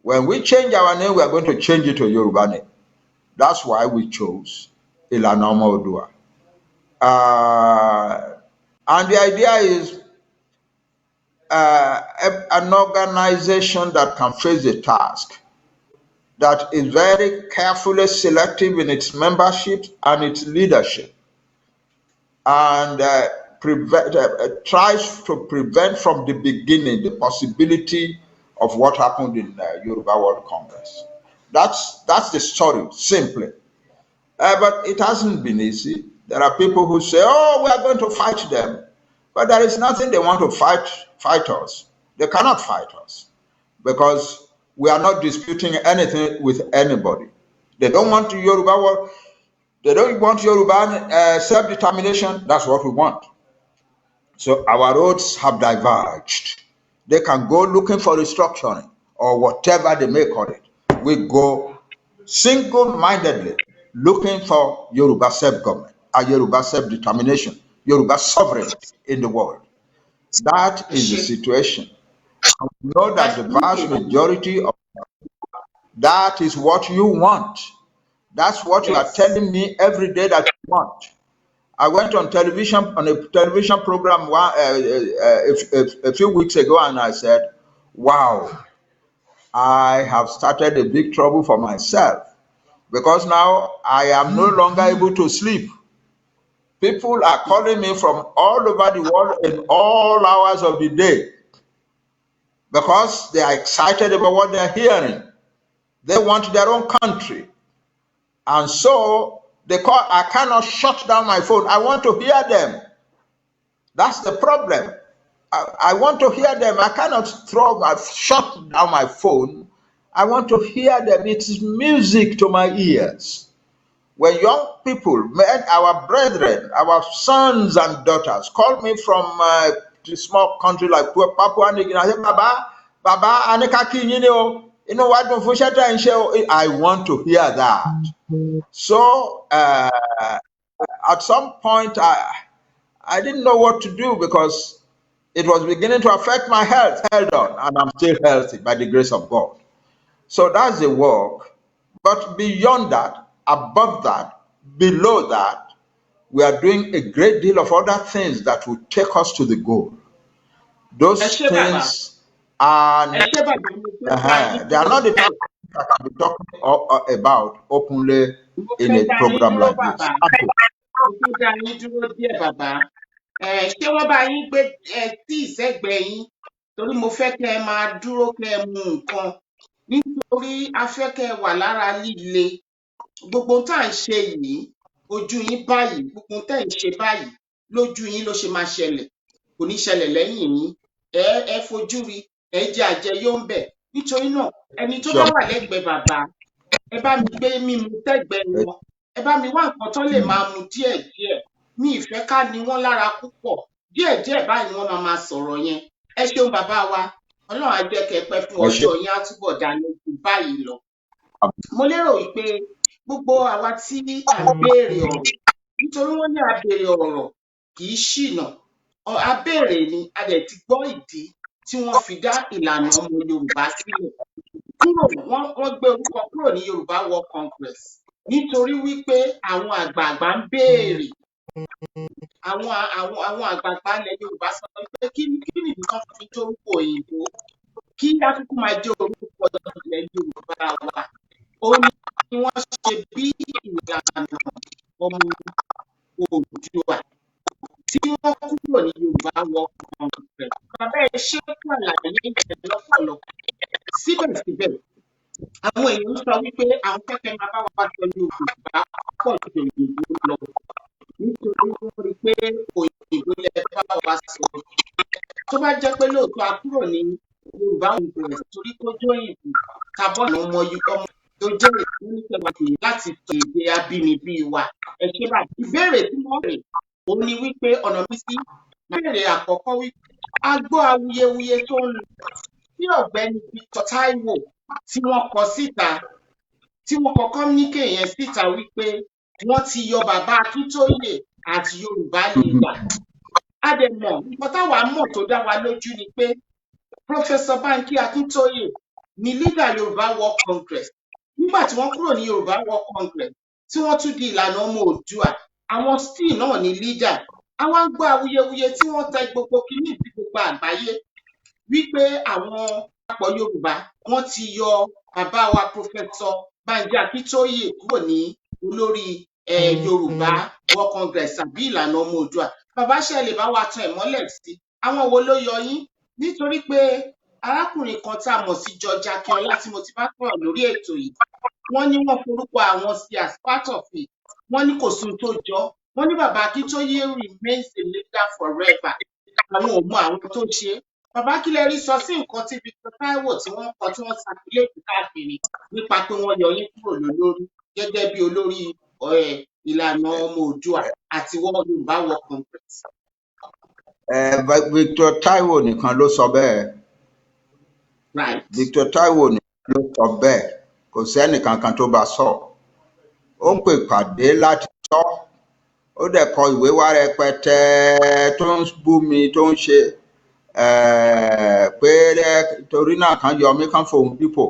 when we change our name, we are going to change it to Yoruba name. That's why we chose Ìlànà Ọmọ Oduduwa. And the idea is an organization that can face the task, that is very carefully selective in its membership and its leadership, and tries to prevent from the beginning the possibility of what happened in Yoruba World Congress. That's the story, simply. But it hasn't been easy. There are people who say, oh, we are going to fight them. But there is nothing they want to fight us. They cannot fight us because we are not disputing anything with anybody. They don't want Yoruba world. They don't want Yoruba self-determination. That's what we want. So our roads have diverged. They can go looking for restructuring or whatever they may call it. We go single-mindedly looking for Yoruba self-government, Yoruba self-determination, Yoruba sovereignty in the world. That is the situation. We know that the vast majority of that is what you want. That's what you are telling me every day that you want. I went on television, on a television program a few weeks ago, and I said, wow, I have started a big trouble for myself because now I am no longer able to sleep. People are calling me from all over the world in all hours of the day because they are excited about what they are hearing. They want their own country. And so they call, I cannot shut down my phone. I want to hear them. That's the problem. I want to hear them. I cannot shut down my phone. I want to hear them. It is music to my ears. When young people, our brethren, our sons and daughters, call me from a small country like Papua New Guinea, I say, Baba, I want to hear that. So at some point, I didn't know what to do because it was beginning to affect my health. Held on, and I'm still healthy by the grace of God. So that's the work. But beyond that, above that, below that, we are doing a great deal of other things that will take us to the goal. Those things are they are not the things that I can be talking about openly in a program like this. Ṣé wọ́n bá yín gbé tí ìsẹ́gbẹ̀ẹ́ yín torí mo fẹ́ kẹ́ ẹ máa dúró kẹ́ ẹ mu nǹkan nítorí a fẹ́ kẹ́ ẹ wà lára líle gbogbo tá à ń ṣe yìí ojú yín báyìí gbogbo tẹ́ ń ṣe báyìí lójú yín ló ṣe máa ṣẹlẹ̀ kò ní ṣẹlẹ̀ lẹ́yìn yín ẹ fojú rí ẹ jẹ àjẹyó ń bẹ̀ nítorí náà ẹni tó bá wà lẹ́gbẹ̀ẹ́ bàbá ẹ bá mi gbé mímu tẹ́gbẹ̀ẹ́ wọn ẹ bá mi wá nǹkan tó lè máa mu díẹ̀díẹ̀ mi ìfẹ́ ká ní wọ́n lára púpọ̀ díẹ̀díẹ̀ báyìí ni wọ́n máa sọ̀rọ̀ yẹn ẹ ṣeun bàbá wa Ọlọ́run á jẹ́ kẹ́ pẹ́ fún ọjọ́ yín á túbọ̀ dáná jù báyìí lọ mo lérò wípé gbogbo àwa tí à ń béèrè ọ̀rọ̀ nítorí wọ́n ní abèrè ọ̀rọ̀ kì í ṣìnà abèrè ni a dẹ̀ ti gbọ́ ìdí tí wọ́n fi dá ìlànà ọmọ Yorùbá sílẹ̀ wọ́n gbé orúkọ kúrò ní Yorùbá World Congress nítorí wípé àwọn àgbààgbà ń béèrè àwọn àgbààgbà ilẹ̀ Yorùbá sọ pé kí nìdí kan fi jẹ́ orúkọ òyìnbó kí áfíríkù máa jẹ́ orúkọ ilẹ̀ Yorùbá wa ó ní wọ́n ṣe bí ìlànà ọmọ Oduduwa tí wọ́n kúrò ní Yorùbá World Congress bàbá ẹ ṣe fún àlàyé ìjẹ́ lọ́pọ̀lọpọ̀ síbẹ̀síbẹ̀ àwọn èèyàn sọ wípé àwọn kẹ́kẹ́ máa bá wa sọ Yorùbá pọ̀ ju òyìnbó lọ nítorí wọ́n rí pé òyìnbó lẹ bá wa sọ tó bá jẹ́ pé lóòótọ́ a kúrò ní Yorùbá Congress torí kó jó òyìnbó tàbọ̀ ní ọmọ tó jẹ́ ìpínlẹ̀ láti èdè abínibí wa ẹ ṣe bá ìbéèrè tí wọ́n rè ó ní wípé ọ̀nà mi sí ìbéèrè àkọ́kọ́ wípé a gbọ́ awuyewuye tó ń lọ sí ọ̀gbẹ́ni Victor Taiwo tí wọ́n kọ síta tí wọ́n kọ communique yẹn síta wípé wọ́n ti yọ bàbá Akintoye àti Yorùbá Leader a dẹ̀ mọ̀ nǹkan táwa mọ̀ tó dá wa lójú ni pé Professor Banji Akintoye ni leader Yorùbá World Congress nígbà tí wọ́n kúrò ní Yorùbá World Congress tí wọ́n tún di ìlànà ọmọ Oòduà àwọn still náà ni leader àwọn ń gbọ́ awuyewuye tí wọ́n tẹ gbogbo kìíní ìdí gbogbo àgbáyé wípé àwọn àpọ̀ Yorùbá wọ́n ti yọ bàbá wa Professor Banji Akintoye kúrò ní olórí Yorùbá World Congress àbí ìlànà ọmọ Oòduà bàbá ṣe lè bá wa tan ìmọ́lẹ̀ sí àwọn wo ló yọ yín nítorí pé arákùnrin kan tá a mọ̀ sí George Akínọlá tí mo ti bá sọ̀rọ̀ lórí ètò yìí, wọ́n ní wọ́n forúkọ àwọn sí as part of it. Wọ́n ní kò sí ohun tó jọ. Wọ́n ní bàbá Akintoye remains a leader forever. Àwọn ò mọ àwọn tó ṣe. Bàbá kí lẹ rí sọ sí nǹkan tí Victor Taiwo tí wọ́n kọ tí wọ́n ṣàkíyèsí káàkiri nípa pé wọ́n yọ yín kúrò lólórí gẹ́gẹ́ bí olórí ìlànà ọmọ Oòduà àti Yorùbá World Congress. Victor Taiwo nìkan ló sọ bẹ́ẹ̀. Right. Victor Taiwo nìkan ló sọ bẹ́ẹ̀, kò sẹ́nì kankan tó bá sọ. Ó pè pàdé láti sọ, ó dẹ̀ kọ ìwé wá rẹpẹtẹ tó ń bú mi tó ń ṣe pé torí náà kan yọ mí kan fòun dípò.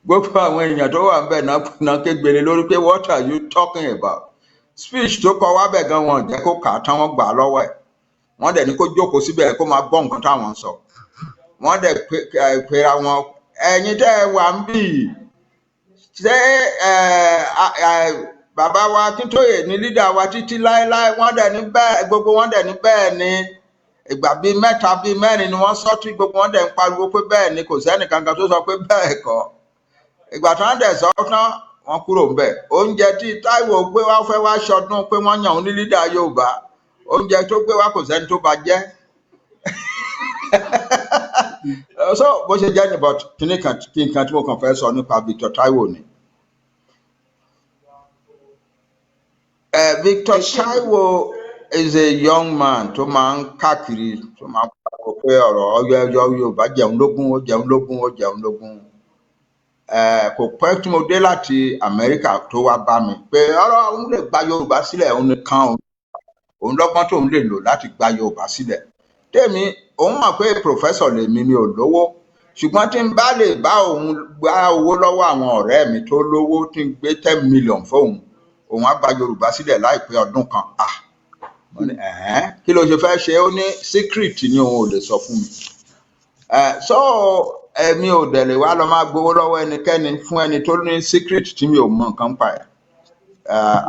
Gbogbo àwọn èèyàn tó wà ń bẹ̀ náà kégbèrè lórí pé what are you talking about? Speech tó kọ wá bẹ̀ gan wọn jẹ́ kó kà á tán wọ́n gbà á lọ́wọ́ ẹ̀. Wọ́n dẹ̀ ní kó jókòó síbẹ̀ kó máa gbọ́ nǹkan táwọn sọ. Wọ́n dẹ̀ pera wọn ẹ̀yin tẹ́ ẹ wà ń bì ṣé bàbá wa Akintoye ní lídà wa títí láéláé. Wọ́n dẹ̀ ní bẹ́ẹ̀, gbogbo wọn dẹ̀ ní bẹ́ẹ̀ ni. Ìgbà bíi mẹ́ta bíi mẹ́rin ni wọ́n sọ tí gbogbo wọn dẹ̀ ń pariwo pé bẹ́ẹ̀ ni, kò sẹ́nì kankan tó sọ pé bẹ́ẹ̀ kọ́. Ìgbà tí wọ́n dẹ̀ sọ tán wọ́n kúrò ń bẹ̀. Oúnjẹ tí Táíwò gbé wá fẹ́ wá ṣọdún pé wọ́n yàn òun ní lídà Yorùbá, oúnjẹ tó gbé wá kò sẹ́ni tó bá jẹ́. So bó ṣe jẹ́ ni, but kí nǹkan tí mo kàn fẹ́ sọ nípa Victor Taiwo ni. Victor Taiwo is a young man tó máa ń káàkiri tó máa ń pariwo pé ọ̀rọ̀ ọyọ Yorùbá jẹun lógún ó jẹun lógún ó jẹun lógún. Kò pẹ́ tí mo dé láti Amẹ́ríkà tó wá bá mi pé ọ̀rọ̀ òun lè gba Yorùbá sílẹ̀, òun nìkan òun lọ́gbọ́n tóun lè lò láti gba Yorùbá sílẹ̀. Tèmi òun mọ̀ pé professor lèmi, mi ò lówó, ṣùgbọ́n tí n bá lè bá òun gba owó lọ́wọ́ àwọn ọ̀rẹ́ mi tó lówó tí n gbé 10 million fóun, òun á gba Yorùbá sílẹ̀ láìpẹ́ ọdún kan. Mo ní kí ló ṣe fẹ́ ṣe? Ó ní secret ni òun ò lè sọ fún mi. So èmi ò dẹ̀ lè wá lọ máa gbowó lọ́wọ́ ẹnikẹ́ni fún ẹni tó ní secret tí mi ò mọ nǹkan pa ẹ̀.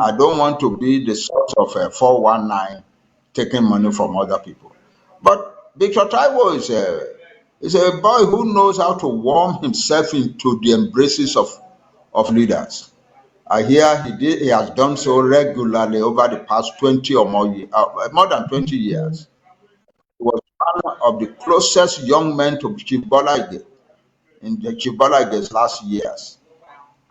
I don't want to be the source of 419 taking money from other people. But Victor Taiwo is a boy who knows how to warm himself into the embraces of leaders. I hear he has done so regularly over the past 20 or more years, more than 20 years. He was one of the closest young men to Chief Bola Ige in the Chief Bola Ige's last years.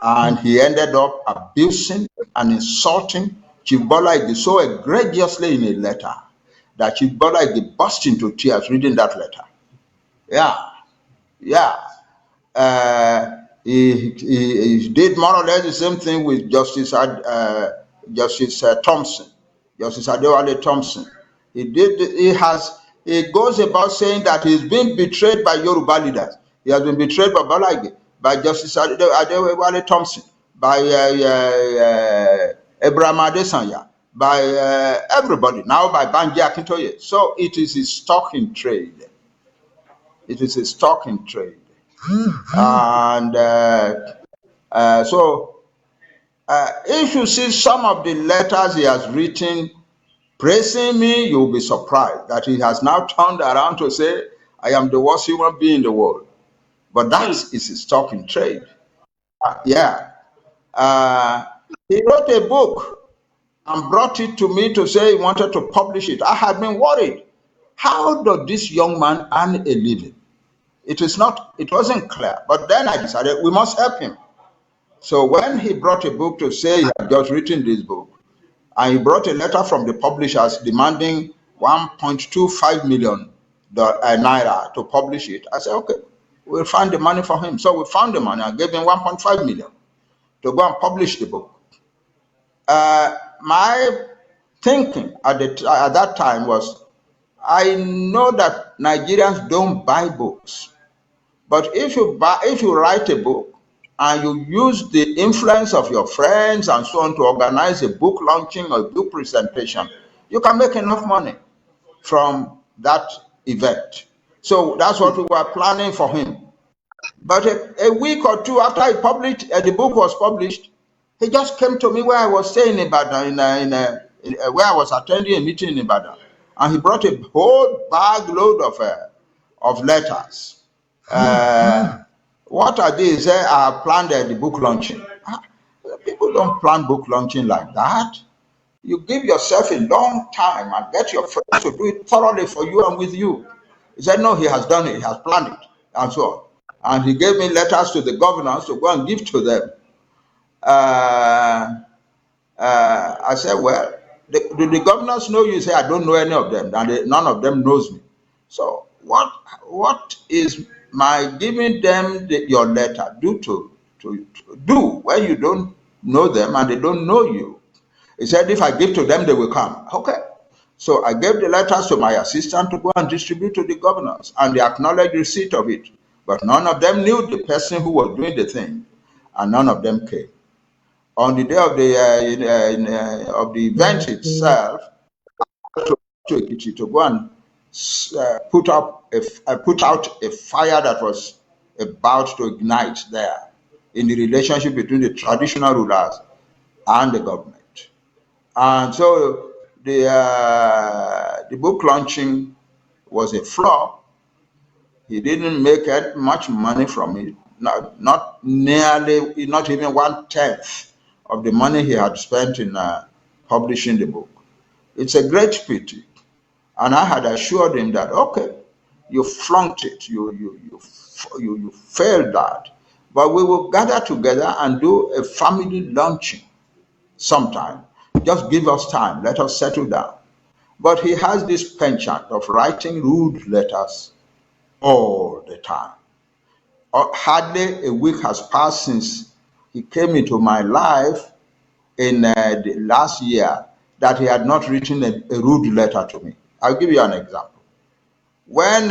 And he ended up abusing and insulting Chief Bola Ige so egregiously in a letter that Chief Bola Ige burst into tears reading that letter. He did more or less the same thing with Justice Thompson, Justice Adewale Thompson. He goes about saying that he's been betrayed by Yoruba leaders. He has been betrayed by Bola Ige, by Justice Adewale Thompson, by Abraham Adesanya, by everybody, now by Banji Akintoye. So it is his stock in trade. It is his stock in trade. And so if you see some of the letters he has written praising me, you'll be surprised that he has now turned around to say, I am the worst human being in the world. But that is his stock in trade. He wrote a book and brought it to me to say he wanted to publish it. I had been worried. How does this young man earn a living? It wasn't clear. But then I decided we must help him. So when he brought a book to say he had just written this book, and he brought a letter from the publishers demanding 1.25 million naira to publish it, I said, okay, we'll find the money for him. So we found the money. I gave him 1.5 million to go and publish the book. My thinking at that time was, I know that Nigerians don't buy books. But if you write a book and you use the influence of your friends and so on to organize a book launching or a book presentation, you can make enough money from that event. So that's what we were planning for him. But a week or two after the book was published, he just came to me where I was staying in Ibadan, where I was attending a meeting in Ibadan. And he brought a whole bag load of of letters. What I did is I planned the book launching. People don't plan book launching like that. You give yourself a long time and get your friends to do it thoroughly for you and with you. He said, no, he has done it, he has planned it, and so on. And he gave me letters to the governors to go and give to them. I said, well, do the governors know you? He said, I don't know any of them, and none of them knows me. So what is my giving them your letter to do when you don't know them and they don't know you? He said, if I give to them, they will come. Okay. So I gave the letters to my assistant to go and distribute to the governors, and they acknowledged receipt of it. But none of them knew the person who was doing the thing, and none of them came. On the day of the event itself, to Ekiti to go and put out a fire that was about to ignite there in the relationship between the traditional rulers and the government. And so the book launching was a flop. He didn't make much money from it, not nearly, not even 1/10 of the money he had spent in publishing the book. It's a great pity. And I had assured him that, okay, you flunked it, you failed that, but we will gather together and do a family launching sometime. Just give us time, let us settle down. But he has this penchant of writing rude letters all the time. Hardly a week has passed since he came into my life in the last year that he had not written a rude letter to me. I'll give you an example. When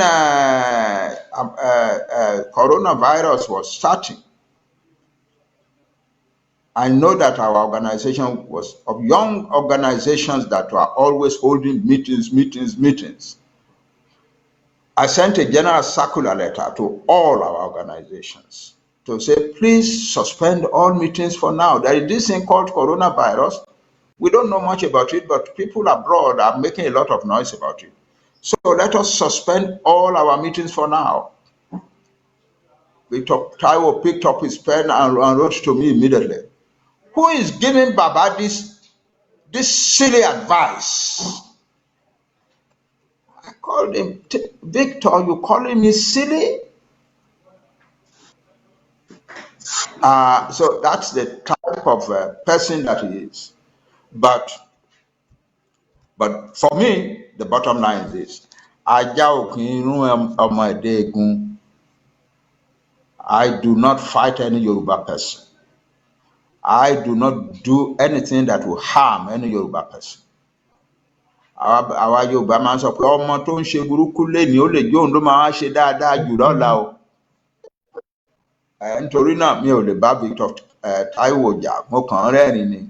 coronavirus was starting, I know that our organization was of young organizations that were always holding meetings. I sent a general circular letter to all our organizations to say, please suspend all meetings for now. There is this thing called coronavirus. We don't know much about it, but people abroad are making a lot of noise about it. So let us suspend all our meetings for now. Taiwo picked up his pen and wrote to me immediately. Who is giving Baba this silly advice? I called him, Victor, you calling me silly? So that's the type of person that he is. But for me, the bottom line is this. I do not fight any Yoruba person. I do not do anything that will harm any Yoruba person. Àwa Yorùbá máa ń sọ pé ọmọ tó ń ṣe burúkú lénìí ó lè jó òun ló máa ṣe dáadáa jù lọ́la o. Nítorí náà mi ò lè bá Victor Taiwo jà, mo kàn ń rẹ́rìn ni.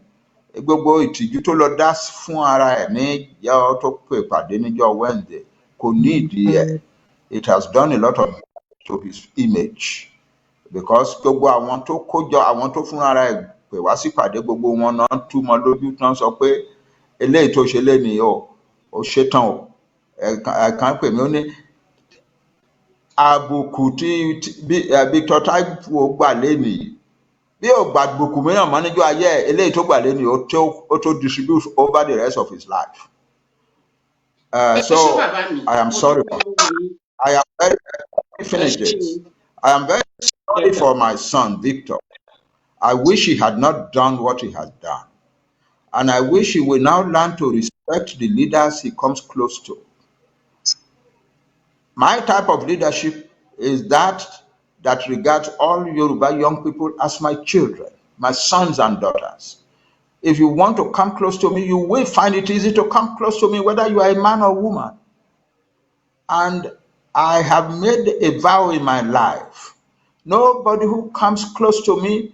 Gbogbo ìtìjú tó lọ dá fún ara ẹ̀ ní ìyá tó pè pàdé níjọ́ Wednesday kò ní ìdí ẹ̀. It has done a lot of damage to his image because gbogbo àwọn tó kójọ àwọn tó fún ara ẹ̀ pè wá sípàdé gbogbo wọn náà túmọ̀ lójú tán sọ pé eléyìí tó ṣe lénìí ó ṣetán o. Ẹ̀kan pè mí ó ní àbùkù tí Victor Taiwo gbà lénìí bí ò gbà àbùkù mìíràn mọ́ níjọ́ ayé ẹ̀ eléyìí tó gbà lénìí ó tó distribute over the rest of his life. So I am sorry. I am very finished this. I am very sorry for my son Victor. I wish he had not done what he has done. And I wish he will now learn to respect the leaders he comes close to. My type of leadership is that regards all Yoruba young people as my children, my sons and daughters. If you want to come close to me, you will find it easy to come close to me, whether you are a man or woman. And I have made a vow in my life. Nobody who comes close to me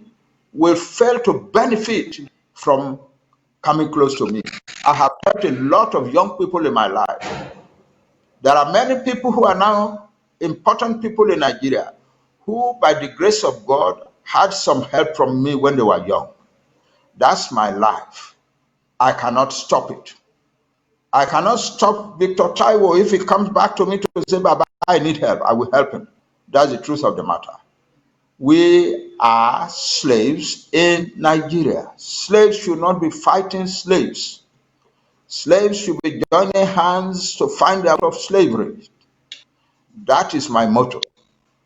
will fail to benefit from coming close to me. I have helped a lot of young people in my life. There are many people who are now important people in Nigeria who, by the grace of God, had some help from me when they were young. That's my life. I cannot stop it. I cannot stop Victor Taiwo if he comes back to me to say, Baba, I need help. I will help him. That's the truth of the matter. We are slaves in Nigeria. Slaves should not be fighting slaves. Slaves should be joining hands to find out of slavery. That is my motto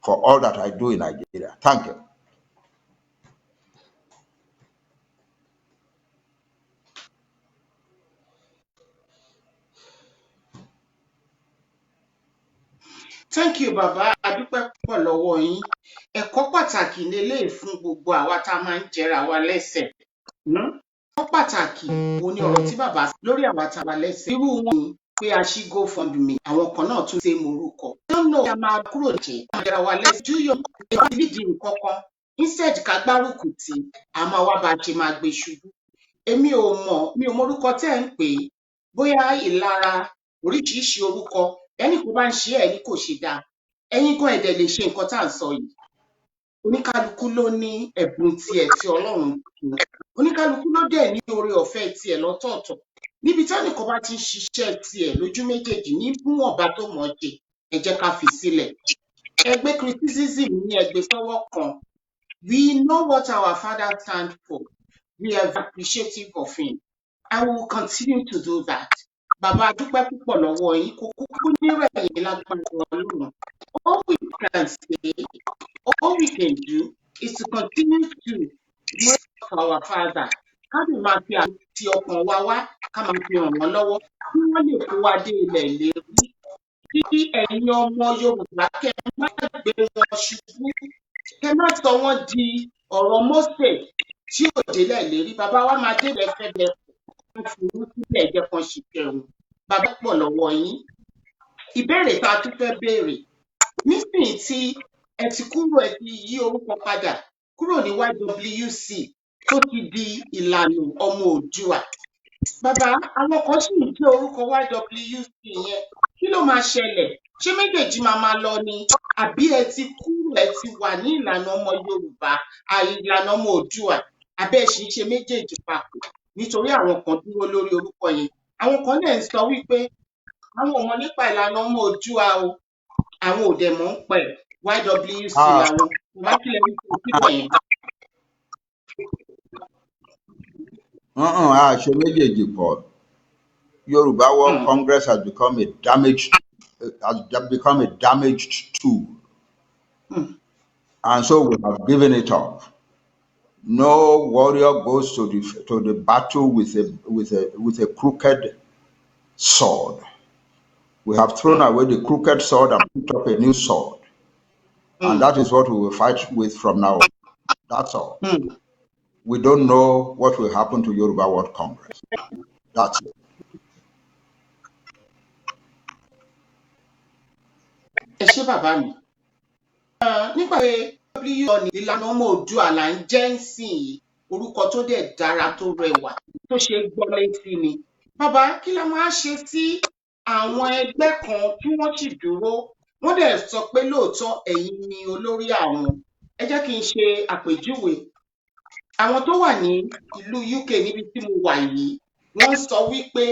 for all that I do in Nigeria. Thank you. Thank you, Baba. Adúpẹ́ púpọ̀ lọ́wọ́ yín. Ẹ̀kọ́ pàtàkì lélẹ́yìí fún gbogbo àwa tá a máa ń jẹra wa lẹ́sẹ̀. Ẹ̀kọ́ pàtàkì òun ni ọ̀rọ̀ tí bàbá sọ lórí àwa tá a wà lẹ́sẹ̀. Irú wọn ni pé a ṣí GoFundMe. Àwọn kan náà tún ṣe morúkọ. Lọ́nà a máa kúrò jẹ́ jẹra wa lẹ́sẹ̀. Júyọ̀ ìdíje nǹkan kan. Instead ká gbárùkù tí a máa wá bá a ṣe máa gbé ṣubú. Mi ò mọ orúkọ tẹ́ ẹ̀ ń pè é. Bóyá ìlara oríṣiríṣi orúkọ ẹni kò bá ń ṣe ẹ ní kò ṣe dáa, ẹ̀yin gan ẹ̀dẹ̀ lè ṣe nǹkan tá à ń sọ yìí. Oníkálukú ló ní ẹ̀bùn tiẹ̀ tí Ọlọ́run fún. Oníkálukú ló dẹ̀ ní oore ọ̀fẹ́ tiẹ̀ lọ́tọ̀ọ̀tọ̀. Níbi tí ẹnìkan bá ti ń ṣiṣẹ́ tiẹ̀ lójú méjèèjì ní níwọ̀nba tó mọ̀ ọ́ ṣe, ẹ jẹ́ ká fi sílẹ̀. Ẹgbẹ́ criticism ní ẹgbẹ́ sọ́wọ́ kan. We know what our father stand for. We are appreciative of him. I will continue to do that. Bàbá dúpẹ́ púpọ̀ lọ́wọ́ yín, kò kúkú nírẹ̀yìn lágbára Ọlọ́run. All we can say, all we can do is to continue to wait for our father. Ká lè máa fi àti ọkàn wa wá, ká máa fi ràn wọ́n lọ́wọ́, kí wọ́n lè kó wa dé ilẹ̀ ìlérí. Kí ẹ̀yin ọmọ Yorùbá kẹ́ má gbé wọn ṣubú, kẹ́ má sọ wọ́n di ọ̀rọ̀ Mósè tí ò délẹ̀ ìlérí. Bàbá wa máa dé lẹ́fẹ̀ẹ́ fún sílẹ̀ ẹ̀jẹ̀ kan ṣìkẹ́ òun. Bàbá pọ̀ lọ́wọ́ yín. Ìbéèrè tá a tún fẹ́ béèrè. Nísìnyí tí ẹ ti kúrò ẹ ti yí orúkọ padà kúrò ní YWC tó ti di ìlànà ọmọ Oòduà. Bàbá, àwọn kan sì ń gbé orúkọ YWC yẹn. Kí ló máa ṣẹlẹ̀? Ṣé méjèèjì máa lọ ni? Àbí ẹ ti kúrò ẹ ti wà ní ìlànà ọmọ Yorùbá, ìlànà ọmọ Oòduà, àbẹ́ ẹ̀ sì ń ṣe méjèèjì papọ̀? Nítorí àwọn kan dúró lórí orúkọ yẹn. Àwọn kan náà ń sọ wípé àwọn ò mọ̀ nípa ìlànà ọmọ Oòduà o, àwọn ò dẹ̀ mọ̀ ń pẹ̀ YWC làwọn. Wá kílẹ̀ ní ìpínlẹ̀ yẹn. Ṣe méjèèjì pọ̀. Yoruba World Congress has become a damaged tool. And so we have given it up. No warrior goes to the battle with a crooked sword. We have thrown away the crooked sword and picked up a new sword. And that is what we will fight with from now on. That's all. We don't know what will happen to Yoruba World Congress. That's it. Ẹ ṣé bàbá mi. Nígbà pé ìlànà ọmọ Oòduà là ń jẹ́ ń sìn yìí, orúkọ tó dẹ̀ dára tó rẹwà tó ṣe gbọ́ létí ni. Bàbá, kí la máa ṣe sí àwọn ẹgbẹ́ kan tí wọ́n sì dúró? Wọ́n dẹ̀ sọ pé lóòótọ́ ẹ̀yin ni olórí àwọn. Ẹ jẹ́ kí n ṣe àpèjúwe. Àwọn tó wà ní ìlú UK níbi tí mo wà yìí, wọ́n sọ wípé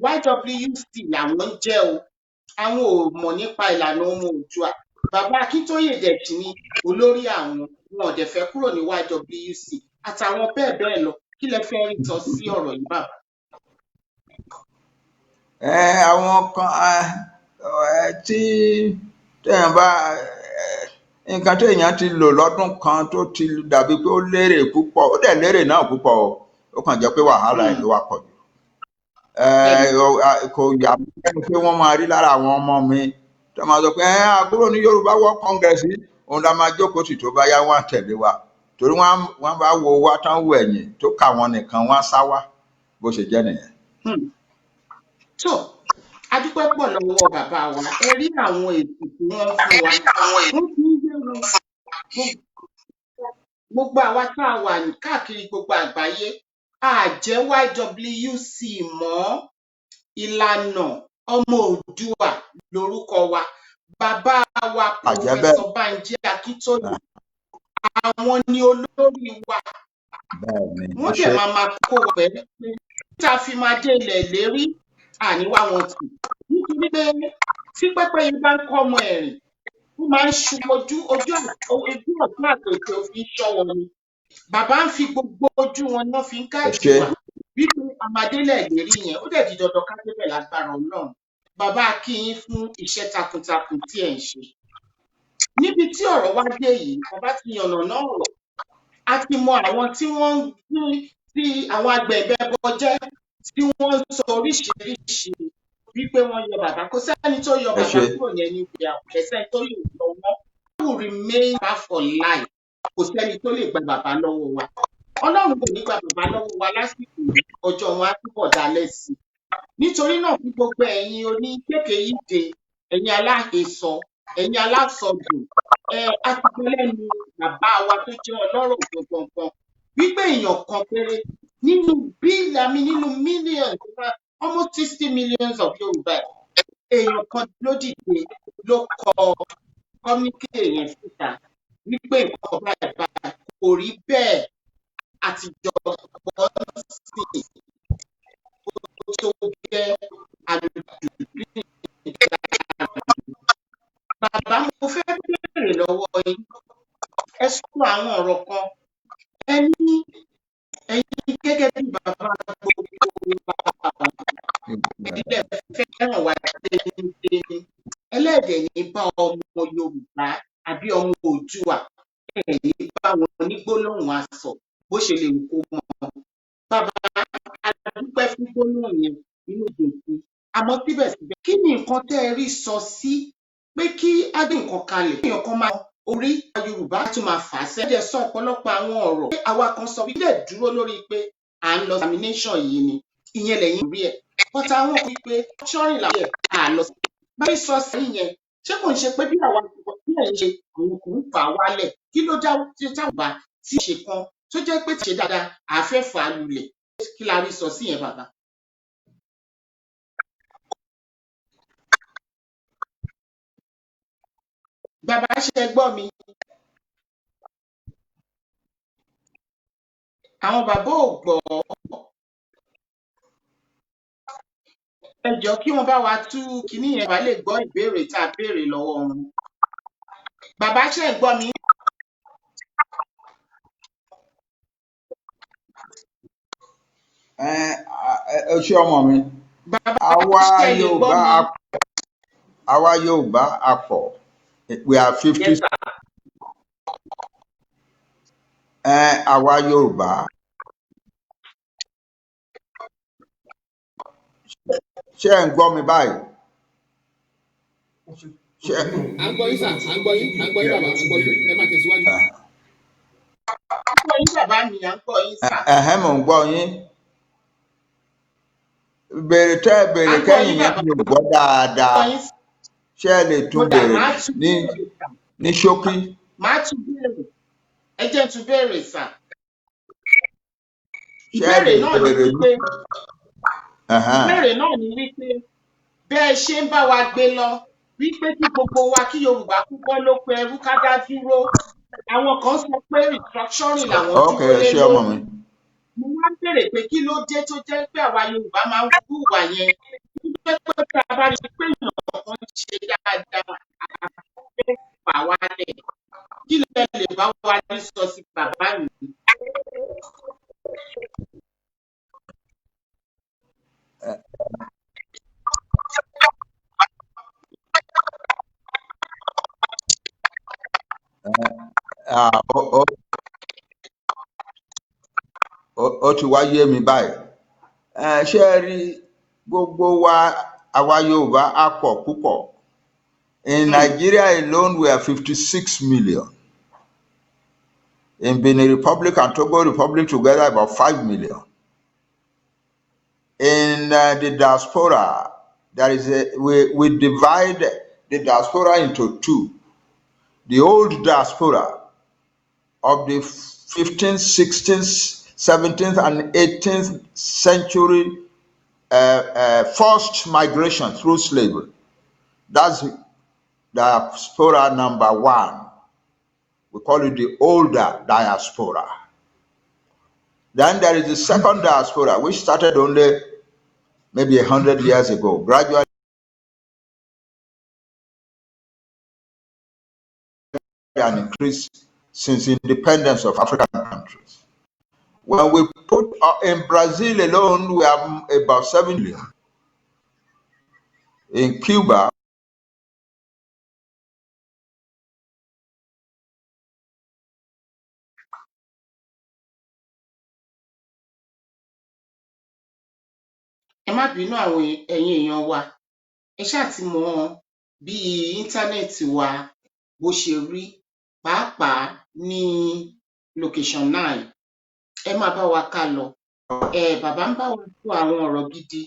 YWC làwọn ń jẹ́ o. Àwọn ò mọ̀ nípa ìlànà ọmọ Oòduà. Bàbá Akintoye dẹ̀ sì ni olórí àwọn, wọn ò dẹ̀ fẹ́ kúrò ní YWC àtàwọn bẹ́ẹ̀ bẹ́ẹ̀ lọ. Kí lẹ fẹ́ rí sọ sí ọ̀rọ̀ yìí bàbá? Àwọn kan tí téèyàn bá nǹkan téèyàn ti lò lọ́dún kan tó ti dàbí pé ó lérè púpọ̀, ó dẹ̀ lérè náà púpọ̀ o, ó kàn jẹ́ pé wàhálà ẹ̀ ló wà pọ̀ jù. Kò yà mí lẹ́nu pé wọ́n máa rí lára àwọn ọmọ mi tó máa sọ pé àbúrò ní Yorùbá World Congress òun la máa jókòó tì tó bá yá wọn tẹ̀lé wa, torí wọ́n bá wo wá tán wo ẹ̀yìn tó kà wọ́n nìkan wọ́n sá wá, bó ṣe jẹ́ nìyẹn. So, a dúpẹ́ pọ̀ lọ́wọ́ bàbá wa. Ẹ rí àwọn ètò tí wọ́n fún wa. Wọ́n fi ń yé wọn. Gbogbo àwa tá a wà káàkiri gbogbo àgbáyé, a jẹ́ YWC mọ́. Ìlànà ọmọ Oòduà lórúkọ wa. Bàbá wa Prof Banji Akintoye, àwọn ni olórí wa. Wọ́n dẹ̀ máa kó wa pẹ̀lú pé tá a fi máa dé ilẹ̀ ìlérí, àníwá wọn tì nítorí pé tí pẹ́pẹ́yẹ bá ń kọ́ ọmọ ẹ̀rìn ó máa ń ṣu ojú ọ̀tún àtòkè òfin ṣọ́ wọn ni bàbá ń fi gbogbo ojú wọn náà fi ń gáàdì wá wípé àmàdélẹ̀ ìlérí yẹn ó dẹ̀ di dandan ká débẹ̀ lágbára Ọlọ́run bàbá kí yín fún iṣẹ́ takuntakun tí ẹ̀ ń ṣe níbi tí ọ̀rọ̀ wá dé yìí bàbá ti yànnàná ọ̀rọ̀ a ti mọ àwọn tí wọ́n ń gbé tí àwọn agbẹ̀bẹ̀bọ jẹ́ tí wọ́n ń sọ oríṣiríṣi wípé wọ́n yọ bàbá kò sẹ́ni tó yọ bàbá kúrò ní ẹni ìgbé àpẹẹsẹ tó lè yọ wọ́n will remain back for life kò sẹ́ni tó lè gba bàbá lọ́wọ́ wa Ọlọ́run kò ní gba bàbá lọ́wọ́ wa lásìkò ọjọ́ wọn á túbọ̀ dalẹ̀ sí nítorí náà fún gbogbo ẹ̀yin oníkéèké yíde ẹ̀yin aláhesọ ẹ̀yin alásọdùn àtìgbọ́ lẹ́nu bàbá wa tó jẹ́ ọlọ́rọ̀ gbọ̀ngbọ̀ngbọ̀n wípé èèyàn kan péré nínú millions almost 60 millions of Yorùbá èèyàn kan ló dìde ló kọ communique yẹn síta wípé nǹkan báyìí kò rí bẹ́ẹ̀ àtijọ́ bọ́ọ̀sì tó jẹ́ àlùdùdù bàbá mo fẹ́ béèrè lọ́wọ́ yín ẹ sọ àwọn ọ̀rọ̀ kan ẹ̀yin gẹ́gẹ́ bí bàbá gbogbo ilẹ̀ fẹ́ràn wá déédéé ẹlẹ́dẹ̀ ní bá ọmọ Yorùbá àbí ọmọ Oòduà ní bá wọn ní gbólóhùn asọ bó ṣe lè kó wọn bàbá adúpẹ́ fún gbólóhùn yẹn nínú ìdòkú àmọ́ síbẹ̀síbẹ̀ kí ni nǹkan tẹ́ ẹ rí sọ sí pé kí á gbé nǹkan kalẹ̀ kí èèyàn kan máa orí Yorùbá tún máa fà á sẹ́yìn sọ ọ̀pọ̀lọpọ̀ àwọn ọ̀rọ̀ pé àwa kan sọ wípé dúró lórí pé à ń lọ examination yìí ni ìyẹn lẹ́yìn rí ẹ̀ bọ́tà àwọn kan wípé ṣọ́rìn làwọn ẹ̀ à lọ sí báyìí sọ sí yẹn ṣé kò ń ṣe pé bí àwa bí ẹ̀ ń ṣe àwọn kò ń fà wálẹ̀ kí ló já tí táwọn bá tí ṣe kan tó jẹ́ pé tí ṣe dáadáa àfẹ́ fà á lulẹ̀ kí la rí sọ sí yẹn bàbá. Bàbá ṣe gbọ́ mi. Àwọn bàbá ò gbọ́. Ẹ jọ̀ọ́ kí wọ́n bá wa tú kinní yẹn bá lè gbọ́ ìbéèrè tá a béèrè lọ́wọ́ wọn. Bàbá ṣe gbọ́ mi. Ẹ ṣé ọmọ mi. Àwa Yorùbá a pọ̀. We are 50. Yes, àwa Yorùbá ṣé ẹ ń gbọ́ mi báyìí? À ń gbọ́ yín sà, à ń gbọ́ yín bàbá, à ń gbọ́ yín, ẹ máa tẹ̀síwájú. À ń gbọ́ yín bàbá mi, à ń gbọ́ yín sà. Mò ń gbọ́ yín. Béèrè tẹ́ ẹ béèrè kẹ́yìn yẹn mi ò gbọ́ dáadáa. Ṣé ẹ lè tún béèrè ní ṣókí? Màá tún béèrè. Ẹ jẹ́ tún béèrè sà. Ìbéèrè náà ni wípé bẹ́ẹ̀ ṣe ń bá wa gbé lọ wípé kí gbogbo wa kí Yorùbá púpọ̀ ló pe ẹrú ká dá dúró àwọn kan sọ pé restructuring làwọn dúró lé lórí. Mo wá ń béèrè pé kí ló dé tó jẹ́ pé àwa Yorùbá máa ń hùwà yẹn wípé pé tá a bá rí pé èèyàn kan ṣe dáadáa àfẹ́ fà wálẹ̀ kí lẹ lè bá wa ní sọ sí bàbá mi. Ó ti wá yé mi báyìí. Ṣé ẹ rí gbogbo wa àwa Yorùbá a pọ̀ púpọ̀. In Nigeria alone we are 56 million. In Benin Republic and Togo Republic together about 5 million. In the diaspora, we divide the diaspora into two. The old diaspora of the 15th, 16th, 17th, and 18th century forced migration through slavery. That's diaspora number one. We call it the older diaspora. Then there is the second diaspora, which started only maybe 100 years ago, gradually and increased since independence of African countries. When we put in Brazil alone, we have about 7 million. In Cuba, ẹ má bínú àwọn ẹ̀yin èèyàn wa, ẹ ṣáà ti mọ bí íńtánẹ́ẹ̀tì wa bó ṣe rí, pàápàá ní location 9. Ẹ máa bá wa ká lọ. Bàbá ń bá wa sọ àwọn ọ̀rọ̀ gidi,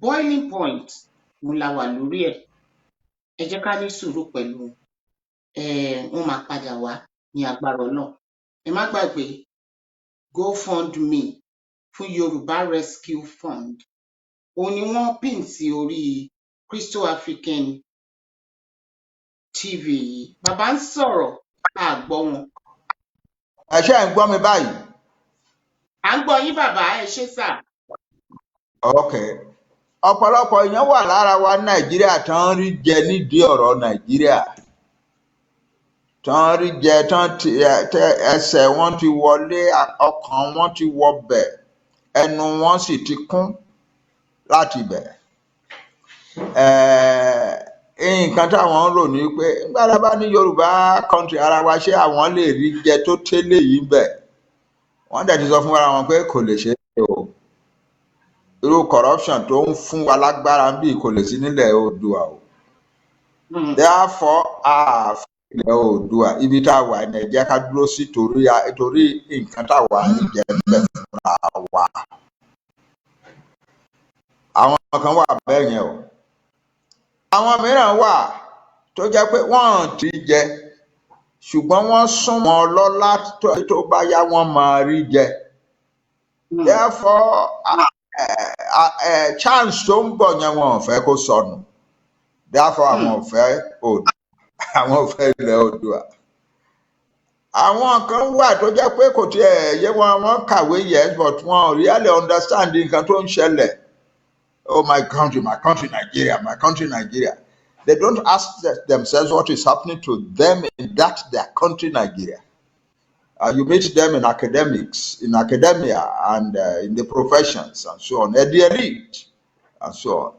boiling point òun la wà lórí ẹ̀. Ẹ jẹ́ ká ní sùúrù pẹ̀lú wọn. Wọ́n máa padà wá ní agbára Ọlọ́run. Ẹ má gbàgbé GoFundMe fún Yorùbá Rescue Fund. Òun ni wọ́n pín sí orí Crystal African TV yìí. Bàbá ń sọ̀rọ̀, a gbọ́ wọn. ẹ ṣé ń gbọ́ mi báyìí? À ń gbọ́ yín bàbá, ẹ ṣé sà. Okay. Ọ̀pọ̀lọpọ̀ èèyàn wà lára wa ní Nàìjíríà tán rí jẹ nídìí ọ̀rọ̀ Nàìjíríà. Tán rí jẹ tán ẹsẹ̀ wọn ti wọlé, ọkàn wọn ti wọbẹ̀, ẹnu wọn sì ti kún láti bẹ̀. Nǹkan táwọn ń rò ní pé nígbà bá ní Yorùbá country ara wa ṣé àwọn lè rí jẹ tó tẹ́lẹ̀ yìí bẹ̀. Wọ́n dẹ̀ ti sọ fún ara wọn pé kò lè ṣe é o. Irú corruption tó ń fún wa lágbára bí kò lè sí nílẹ̀ Oòduà o. Therefore, ilẹ̀ Oòduà ibi tá a wà ní ẹ jẹ́ ká dúró sí torí nǹkan tá a wà ní jẹ́ bẹ́ẹ̀ fúnra wa. Àwọn kan wà bẹ́ẹ̀ yẹn o. Àwọn mìíràn wà tó jẹ́ pé wọ́n ti jẹ ṣùgbọ́n wọ́n súnmọ́ ọlọ́lá tó bá yá wọ́n máa rí jẹ. Therefore, chance tó ń bọ̀ yẹn wọn ò fẹ́ kó sọnù. Therefore, àwọn ò fẹ́ ilẹ̀ Oòduà. Àwọn kan wà tó jẹ́ pé kò tiẹ̀ yé wọn kàwé yes but wọn really understand nǹkan tó ń ṣẹlẹ̀. Oh, my country, Nigeria, my country, Nigeria. They don't ask themselves what is happening to them in their country, Nigeria. You meet them in academics, in academia, and in the professions, and so on, the elite, and so on.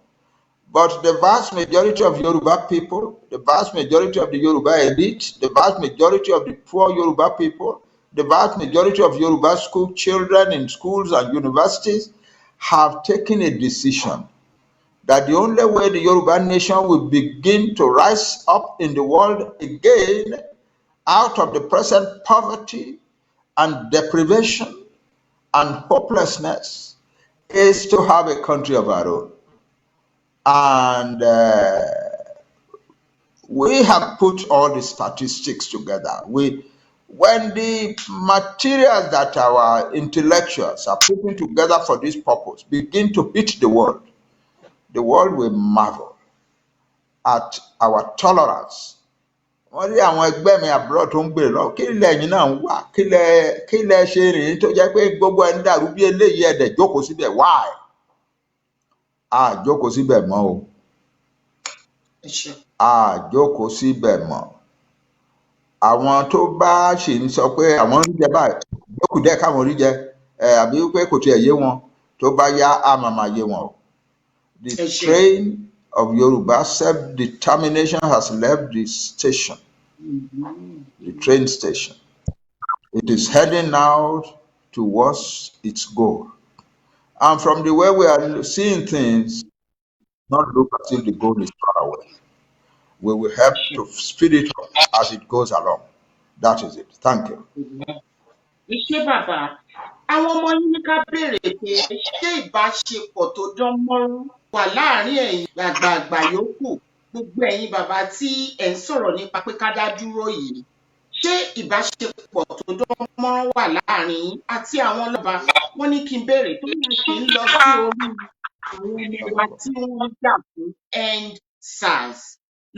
But the vast majority of Yoruba people, the vast majority of the Yoruba elite, the vast majority of the poor Yoruba people, the vast majority of Yoruba school children in schools and universities have taken a decision that the only way the Yoruba nation will begin to rise up in the world again out of the present poverty and deprivation and hopelessness is to have a country of our own. And we have put all the statistics together. When the materials that our intellectuals are putting together for this purpose begin to hit the world will marvel at our tolerance. Wọ́n rí àwọn ẹgbẹ́ mi abroad tó ń gbèrè lọ kí lẹ́yìn náà ń wà kí lẹ́ ṣe rìn tó jẹ́ pé gbogbo ẹni dàrú bí eléyìí ẹ̀dẹ̀ jókòó síbẹ̀ why? Jókòó síbẹ̀ mọ́ o. Jókòó síbẹ̀ mọ́. Àwọn tó bá ṣì ń sọ pé àwọn rí jẹ báyìí lókùn dẹ́ káwọn rí jẹ àbí pé kò tiẹ̀ yé wọn tó bá yá àmàmà yé wọn o. The train of Yoruba self-determination has left the station, the train station. It is heading now towards its goal. And from the way we are seeing things, not look as if the goal is far away. We will help to speed it up as it goes along. That is it. Thank you. Ṣé bàbá, àwọn ọmọ yín ní ká béèrè pé ṣé ìbáṣepọ̀ tó dán mọ́rán wà láàárín ẹ̀yin àgbààgbà yòókù gbogbo ẹ̀yin bàbá tí ẹ̀ ń sọ̀rọ̀ nípa pé ká dá dúró yìí? Ṣé ìbáṣepọ̀ tó dán mọ́rán wà láàárín yín àti àwọn ọlọ́ba? Wọ́n ní kí n béèrè tó yẹ kí n lọ sí orí àwọn ọmọ tí wọ́n jà fún EndSARS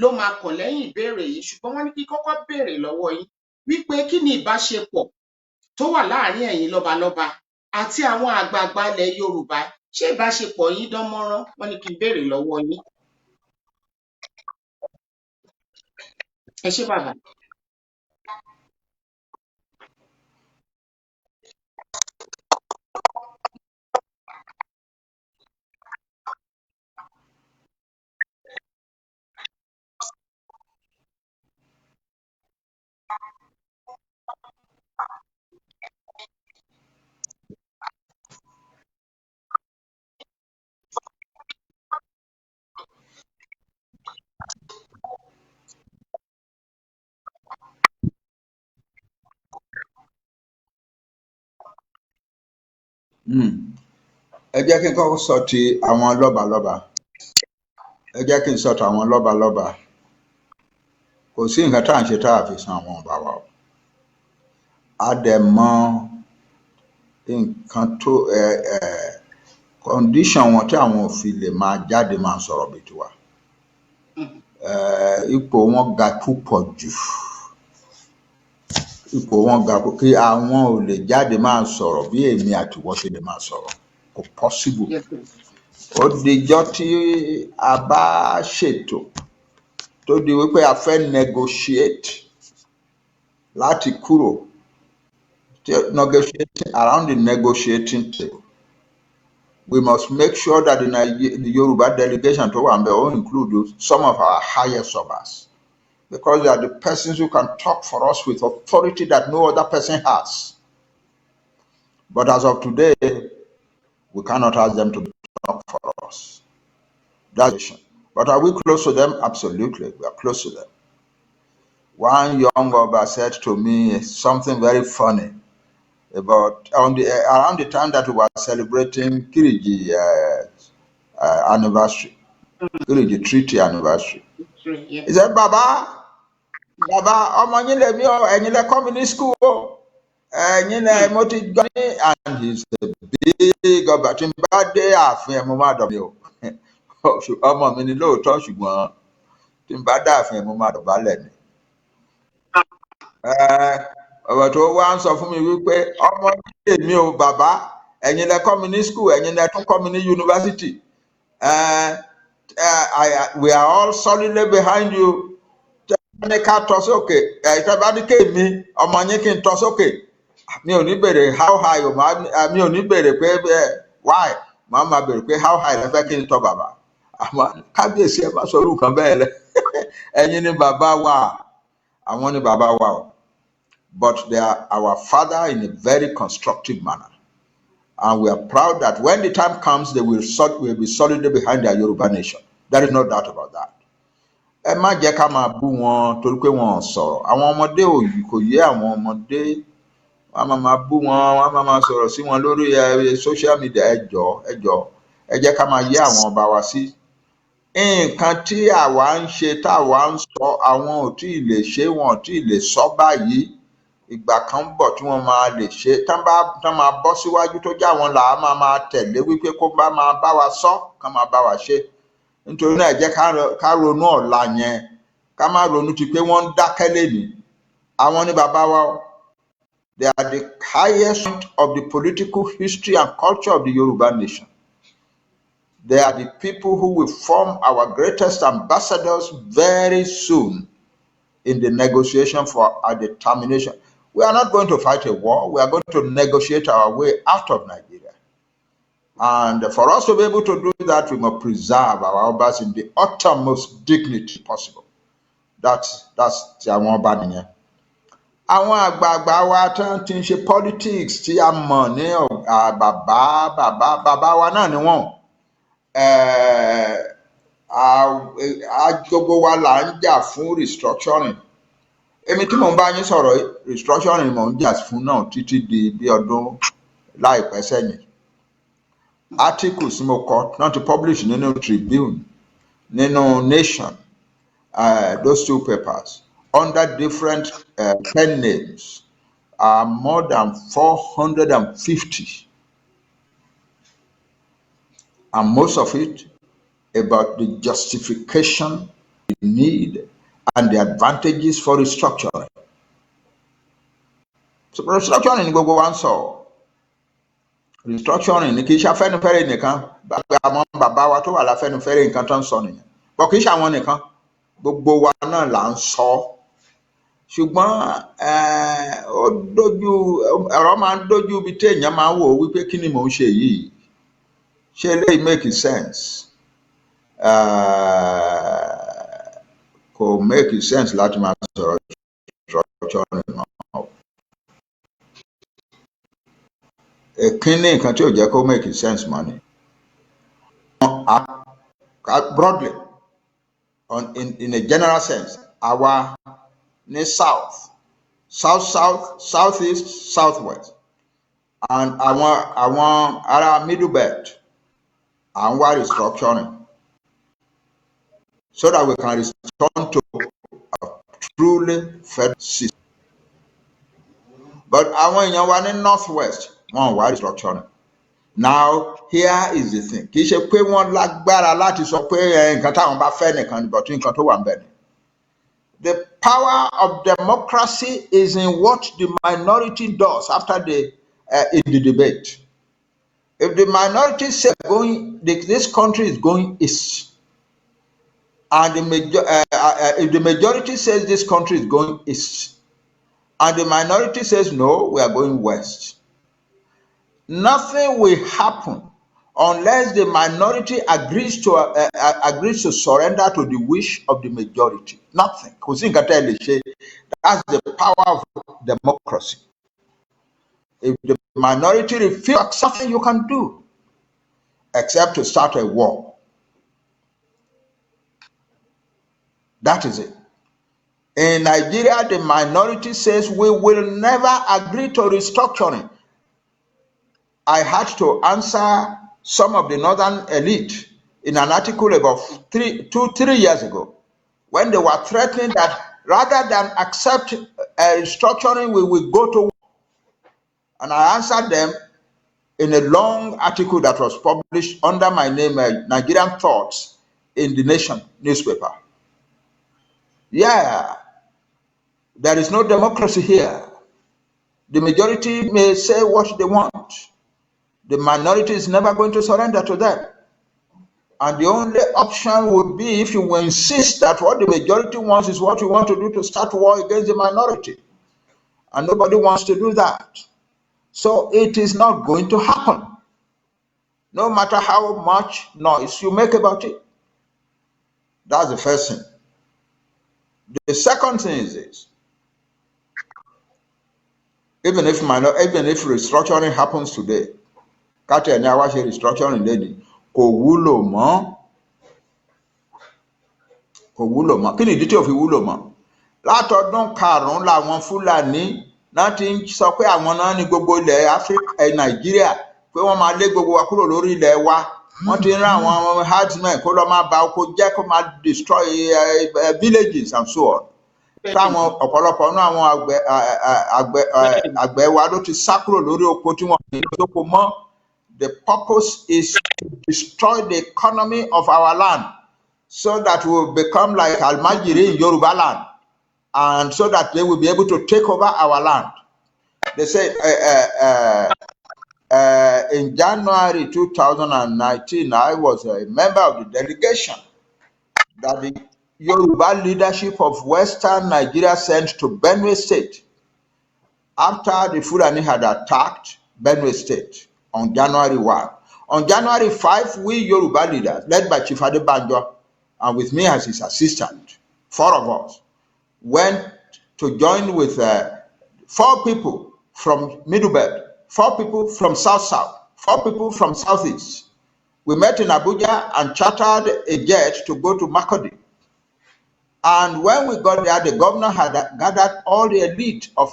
ló máa kàn lẹ́yìn ìbéèrè yìí, ṣùgbọ́n wọ́n ní kí kọ́kọ́ béèrè lọ́wọ́ yín wípé kí ni ìbáṣepọ̀ tó wà láàárín ẹ̀yin lọ́balọ́ba àti àwọn àgbààgbà ilẹ̀ Yorùbá ṣé ìbáṣepọ̀ yín dán mọ́rán? Wọ́n ní kí n béèrè lọ́wọ́ yín. Ẹ ṣé bàbá. ẹ jẹ́ kí n kọ́kọ́ sọ ti àwọn lọ́balọ́ba ẹ jẹ́ kí n sọ ti àwọn lọ́balọ́ba kò sí nǹkan tá à ń ṣe tá a fi san àwọn ọba wa o a dẹ̀ mọ nǹkan tó condition wọn tí àwọn ò fi lè máa jáde máa sọ̀rọ̀ bí tiwa ipò wọn ga púpọ̀ jù ipò wọn ga kí àwọn ò lè jáde máa sọ̀rọ̀ bí èmi àti wọ́n ṣe lè máa sọ̀rọ̀ kò possible ó dijọ́ tí a bá ṣètò tó di wípé a fẹ́ negotiate láti kúrò negotiating around the negotiating table we must make sure that the Yoruba delegation tó wà ńbẹ̀ ó include some of our highest obas because they are the persons who can talk for us with authority that no other person has. But as of today, we cannot ask them to talk for us. That's but are we close to them? Absolutely, we are close to them. One young Oba said to me something very funny about around the time that we were celebrating Kiriji anniversary, Kiriji treaty anniversary. Yeah. He said, Baba, ọmọ yín lèmi o, ẹ̀yin lẹ kọ́ mi ní school o, ẹ̀yin lẹ mo ti gbọ́ ní, and he's a big ọba tí n bá dé ààfin ẹ̀ mo máa dọ̀bálẹ̀ o, ọmọ mi ni lóòótọ́ ṣùgbọ́n tí n bá dé ààfin ẹ̀ mo máa dọ̀bálẹ̀ ni. Ọ̀rọ̀ tó wá ń sọ fún mi wípé ọmọ yín lèmi o bàbá, ẹ̀yin lẹ kọ́ mi ní school, ẹ̀yin lẹ tún kọ́ mi ní university. We are all solidly behind you. Ní ká tọ́ sókè ìtẹ́bá ní kéèmí ọmọ yín kí n tọ́ sókè mi ò ní bèrè how high o mi ò ní bèrè pé why màá máa bèrè pé how high lẹ́fẹ́ kí n tọ́ bàbá àmọ́ kábíyèsí ẹ bá sọ orúkọ bẹ́ẹ̀ lẹ ẹ̀yin ni bàbá wa àwọn ni bàbá wa o but they are our father in a very constructive manner and we are proud that when the time comes they will be solidly behind their Yoruba nation. There is no doubt about that. Ẹ má jẹ́ ká máa bú wọn torí pé wọn ò sọ̀rọ̀ àwọn ọmọdé kò yé àwọn ọmọdé wọn máa bú wọn wọn máa sọ̀rọ̀ sí wọn lórí social media ẹ jẹ́ ká máa yé àwọn ọba wa sí nǹkan tí àwa ń ṣe táwa ń sọ àwọn ò tí ì lè ṣe wọn ò tí ì lè sọ báyìí ìgbà kan bọ̀ tí wọ́n máa lè ṣe tán máa bọ́ síwájú tó jẹ́ àwọn làá máa tẹ̀lé wípé kó bá máa bá wa sọ kán máa bá wa ṣe nítorí náà jẹ́ ká ronú ọ̀la yẹn ká má ronú ti pé wọ́n ń dákẹ́ lẹ́nìí àwọn ní bàbá wa they are the highest of the political history and culture of the Yoruba nation. They are the people who will form our greatest ambassadors very soon in the negotiation for our determination. We are not going to fight a war. We are going to negotiate our way out of Nigeria. And for us to be able to do that, we must preserve our obas in the uttermost dignity possible. That's àwọn ọba nìyẹn. Àwọn àgbààgbà wa tán ti ń ṣe politics tí a mọ̀ ní bàbá wa náà ni wọ́n. Gbogbo wa là ń jà fún restructuring. Èmi tí mò ń bá yín sọ̀rọ̀ restructuring mò ń jà fún náà títí di bí ọdún láìpẹ́ sẹ́yìn. Articles tí mo kọ náà ti publish nínú Tribune nínú Nation those two papers under different pen names are more than 450 and most of it about the justification, the need and the advantages for restructuring. So restructuring ni gbogbo wa ń sọ restructuring ní kì í ṣe Afẹ́nifẹ́re nìkan àwọn bàbá wa tó wà láfẹ́nifẹ́re nǹkan tó ń sọ nìyẹn bọ́ kì í ṣe àwọn nìkan gbogbo wa náà là ń sọ ṣùgbọ́n ó dojú ọ̀rọ̀ máa ń dojú ibi tí èèyàn máa ń wò wípé kí ni mò ń ṣe yìí ṣé eléyìí make sense kò make sense láti máa sọ̀rọ̀ restructuring náà. Kíní nǹkan tí ò jẹ́ kó make sense mọ́ ni. Broadly, in a general sense, àwa ní south, southeast, southwest, and àwọn ará middle belt à ń wá restructuring so that we can return to a truly federal system. But àwọn èèyàn wa ní northwest wọ́n wá restructuring. Now here is the thing, kì í ṣe pé wọ́n lágbára láti sọ pé nǹkan táwọn bá fẹ́ nìkan but nǹkan tó wà ń bẹ̀ ni. The power of democracy is in what the minority does after in the debate. If the minority say this country is going east, and if the majority says this country is going east, and the minority says no, we are going west, nothing will happen unless the minority agrees to surrender to the wish of the majority. Nothing. That's the power of democracy. If the minority refuses something, you can do, except to start a war. That is it. In Nigeria, the minority says we will never agree to restructuring. I had to answer some of the northern elite in an article about 3 years ago, when they were threatening that rather than accept restructuring, we will go to war. And I answered them in a long article that was published under my name, Nigerian Thoughts, in the Nation newspaper. Yeah, there is no democracy here. The majority may say what they want. The minority is never going to surrender to them. And the only option would be if you insist that what the majority wants is what you want to do, to start war against the minority. And nobody wants to do that. So it is not going to happen, no matter how much noise you make about it. That's the first thing. The second thing is this. Even if restructuring happens today, káàtì ẹni àwa ṣe restructuring lẹ́ni kò wúlò mọ́ kí ni ìdí tí ò fi wúlò mọ́? Látọdún karùn-ún làwọn Fúlàní náà ti ń sọ pé àwọn náà ní gbogbo ilẹ̀ Áfíríkà Nàìjíríà pé wọ́n máa lé gbogbo wa kúrò lórí ilẹ̀ wa. Wọ́n ti ń rán àwọn herdsmen kó lọ máa ba oko jẹ́, kó máa destroy villages and so on. Táwọn ọ̀pọ̀lọpọ̀ náà àwọn àgbẹ̀ wa ló ti sá kúrò lórí oko tí wọ́n fi lóko mọ́. The purpose is to destroy the economy of our land so that we will become like Almajiri in Yoruba land, and so that they will be able to take over our land. They say in January 2019, I was a member of the delegation that the Yoruba leadership of Western Nigeria sent to Benue State after the Fulani had attacked Benue State on January 1. On January 5, we Yoruba leaders, led by Chief Adebanjo, and with me as his assistant, 4 of us, went to join with 4 people from Middle Belt, 4 people from South-South, 4 people from Southeast. We met in Abuja and chartered a jet to go to Makurdi. And when we got there, the governor had gathered all the elite of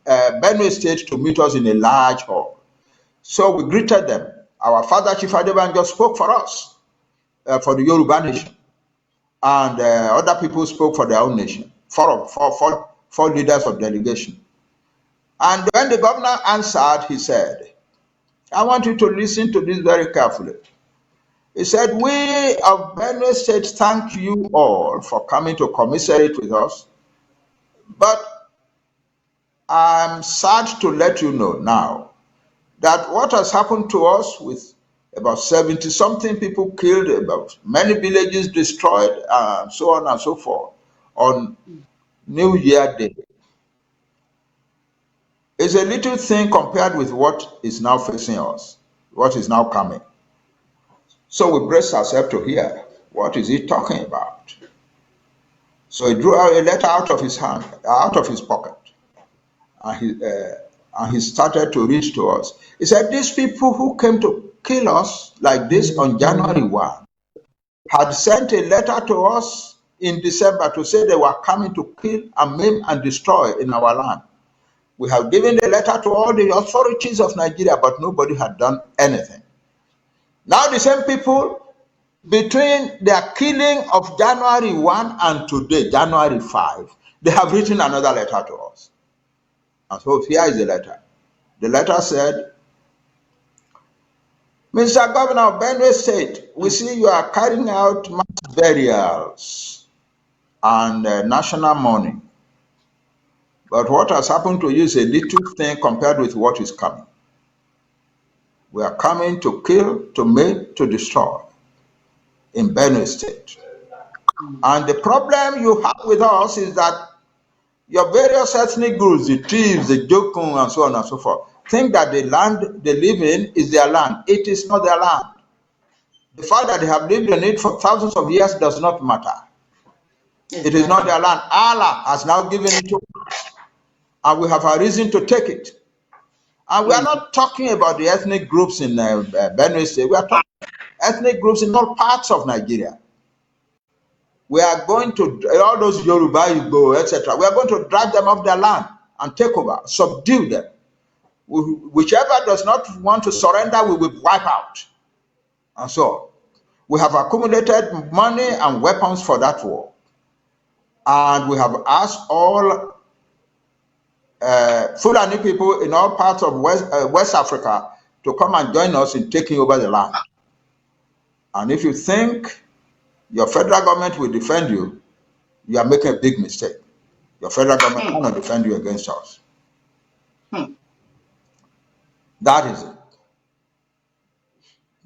Benue State to meet us in a large hall. So we greeted them. Our father, Chief Adebanjo, spoke for us, for the Yoruba nation. And other people spoke for their own nation, 4 leaders of delegation. And when the governor answered, he said, I want you to listen to this very carefully. He said, we of Benue State thank you all for coming to commiserate with us, but I'm sad to let you know now that what has happened to us with about 70 something people killed, about many villages destroyed, and so on and so forth on New Year Day is a little thing compared with what is now facing us, what is now coming. So we brace ourselves to hear, what is he talking about? So he drew out a letter out of his hand, out of his pocket, and he started to read to us. He said, these people who came to kill us like this on January 1 had sent a letter to us in December to say they were coming to kill and maim and destroy in our land. We have given the letter to all the authorities of Nigeria, but nobody had done anything. Now the same people, between their killing of January 1 and today, January 5, they have written another letter to us. And so here is the letter. The letter said, Mr. Governor of Benue State, we see you are carrying out mass burials and national mourning. But what has happened to you is a little thing compared with what is coming. We are coming to kill, to maim, to destroy in Benue State. And the problem you have with us is that your various ethnic groups, the thieves, the Jokun, and so on and so forth, think that the land they live in is their land. It is not their land. The fact that they have lived in it for thousands of years does not matter. It is not their land. Allah has now given it to us, and we have a reason to take it. And we are not talking about the ethnic groups in Benue State. We are talking ethnic groups in all parts of Nigeria. We are going to, all those Yoruba, Igbo, etc., we are going to drag them off their land and take over, subdue them. Whichever does not want to surrender, we will wipe out. And so, we have accumulated money and weapons for that war. And we have asked all Fulani people in all parts of West Africa to come and join us in taking over the land. And if you think your federal government will defend you, you are making a big mistake. Your federal government cannot defend you against us. That is it.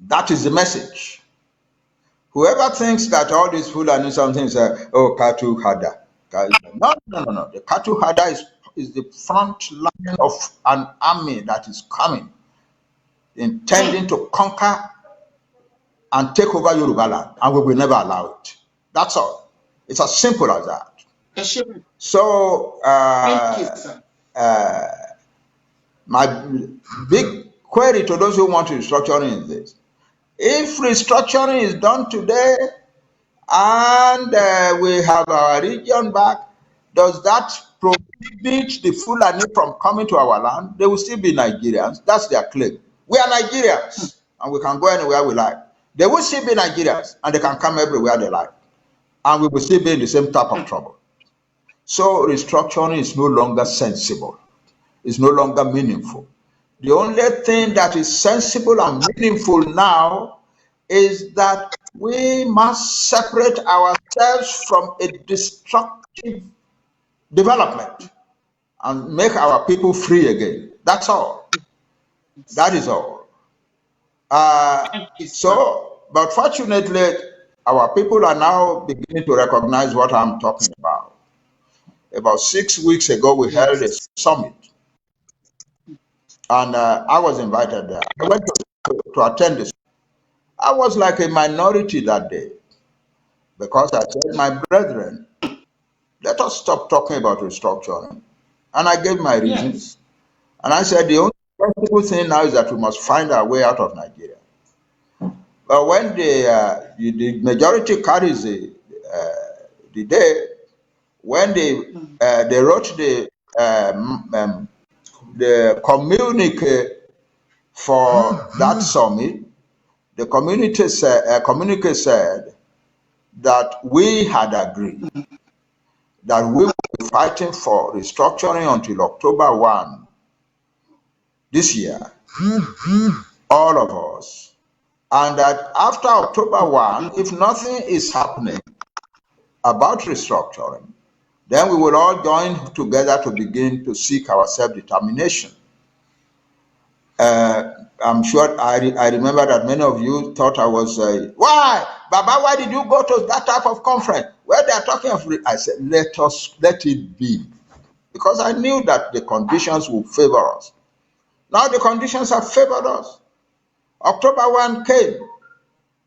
That is the message. Whoever thinks that all these Fulani something say, oh, Katu Hada. No. The Katu Hada is the front line of an army that is coming, intending to conquer and take over Yoruba land, and we will never allow it. That's all. It's as simple as that. So, my big query to those who want restructuring is this. If restructuring is done today and we have our region back, does that prohibit the Fulani from coming to our land? They will still be Nigerians. That's their claim. We are Nigerians and we can go anywhere we like. They will still be Nigerians and they can come everywhere they like. And we will still be in the same type of trouble. So restructuring is no longer sensible. It's no longer meaningful. The only thing that is sensible and meaningful now is that we must separate ourselves from a destructive development and make our people free again. That's all. That is all. But fortunately, our people are now beginning to recognize what I'm talking about. About 6 weeks ago, we held a summit, and I was invited there. I went to attend this. I was like a minority that day because I said, my brethren, let us stop talking about restructuring. And I gave my reasons. And I said, the only possible thing now is that we must find our way out of Nigeria. But when the majority carries the day, when they wrote the communique for that summit, the communique said that we had agreed that we will be fighting for restructuring until October 1 this year, all of us, and that after October 1, if nothing is happening about restructuring, then we will all join together to begin to seek our self-determination. I'm sure I remember that many of you thought I was, why? Baba, why did you go to that type of conference where they are talking of? I said, let it be. Because I knew that the conditions would favor us. Now the conditions have favored us. October 1 came.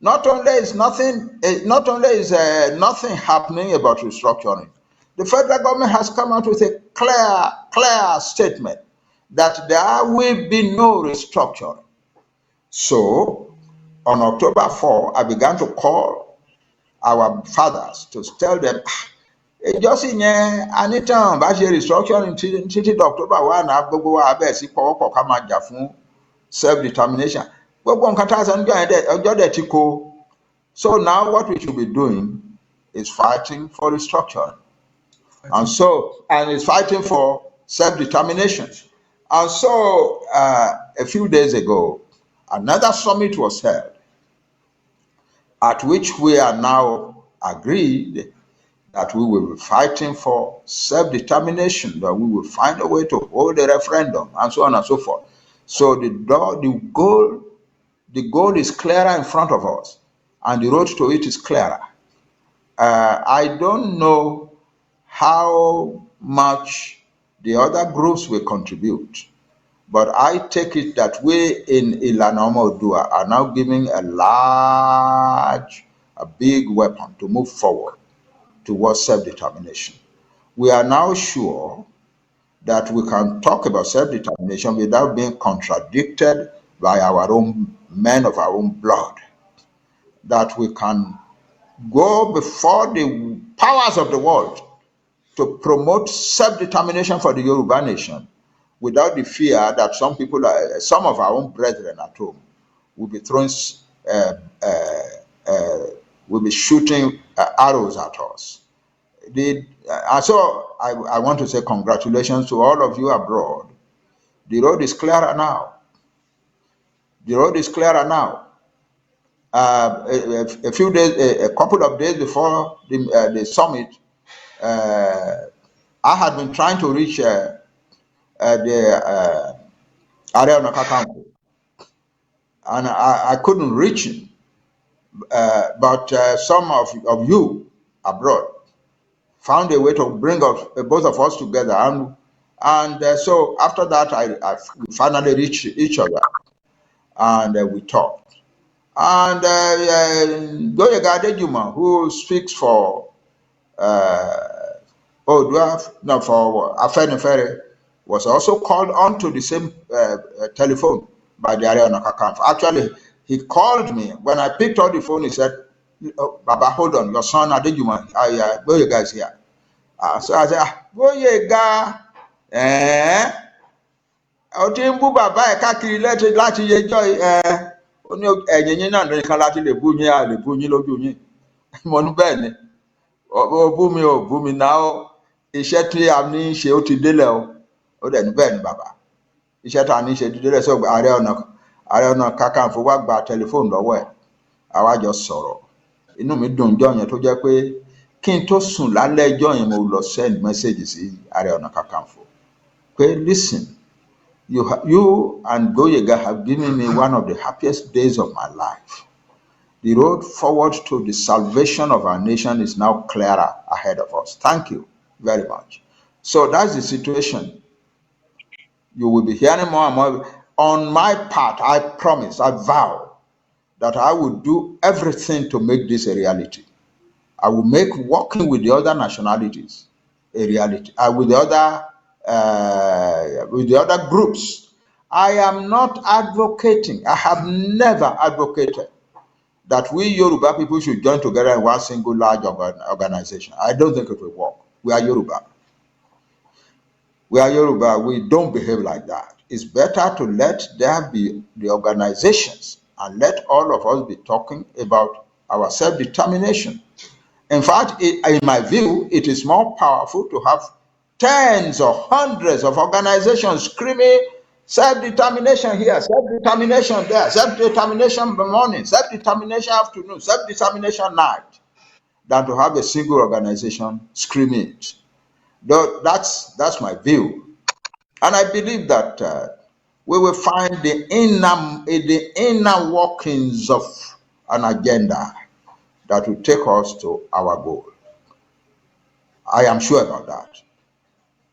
Not only is nothing happening about restructuring, the federal government has come out with a clear statement that there will be no restructuring. So on October 4, I began to call our fathers to tell them, just in anytime bá ṣe restructuring títí October 1 náà gbogbo wa bẹ́ẹ̀ sí pọ̀wọ́pọ̀ ká máa jà fún self-determination. Gbogbo nǹkan tá a sọ níjọ́ ọjọ́ dẹ̀ ti kó. So now what we should be doing is fighting for restructuring. And it's fighting for self-determination. And so a few days ago, another summit was held at which we are now agreed that we will be fighting for self-determination, that we will find a way to hold a referendum, and so on and so forth. So the goal is clearer in front of us, and the road to it is clearer. I don't know how much the other groups will contribute, but I take it that we in Ilana Oduduwa are now giving a big weapon to move forward towards self-determination. We are now sure that we can talk about self-determination without being contradicted by our own men of our own blood, that we can go before the powers of the world to promote self-determination for the Yoruba nation without the fear that some of our own brethren at home will be will be shooting arrows at us. So I want to say congratulations to all of you abroad. The road is clearer now. The road is clearer now. A couple of days before the summit, I had been trying to reach the Erelu Kakanku, and I couldn't reach him. But some of you abroad found a way to bring both of us together, and so after that, we finally reached each other, and we talked. And Goyega Adejuma, who speaks for Oduduwa, for Afenifere, was also called onto the same telephone by the Erelu Kakanfu. Actually, he called me. When I picked up the phone, he said, oh, Baba, hold on, your son Adejuma, Goyega is here. So I said, Goyega, ó ti ń bú bàbá ẹ̀ káàkiri láti yẹjọ́ ó ní ẹ̀yìn yín náà nìkan láti lè bú yín lè bú yín lójú yín. Mo ní bẹ́ẹ̀ ni, ó bú mi náà, iṣẹ́ tí a ní í ṣe ó ti délẹ̀ o. Ó dẹ̀ ní bẹ́ẹ̀ ni bàbá, iṣẹ́ tá a ní í ṣe ti délẹ̀. Sọ Ààrẹ Ọ̀nà Kakanfò wá gba tẹlifóònù lọ́wọ́ ẹ̀, àwa jọ sọ̀rọ̀. Inú mi dùn jọ́ yẹn tó jẹ́ pé kí n tó sùn lálẹ́ ẹjọ́ yẹn mo lọ send message sí Ààrẹ Ọ̀nà Kakanfò pé listen, you and Goyega have given me one of the happiest days of my life. The road forward to the salvation of our nation is now clearer ahead of us. Thank you very much. So that's the situation. You will be hearing more and more. On my part, I promise, I vow that I will do everything to make this a reality. I will make working with the other nationalities a reality. With the other groups. I am not advocating, I have never advocated that we Yoruba people should join together in one single large organization. I don't think it will work. We are Yoruba. We are Yoruba. We don't behave like that. It's better to let there be the organizations and let all of us be talking about our self-determination. In fact, in my view, it is more powerful to have tens or hundreds of organizations screaming self-determination here, self-determination there, self-determination in the morning, self-determination afternoon, self-determination night, than to have a single organization screaming it. That's my view. And I believe that we will find the inner workings of an agenda that will take us to our goal. I am sure about that.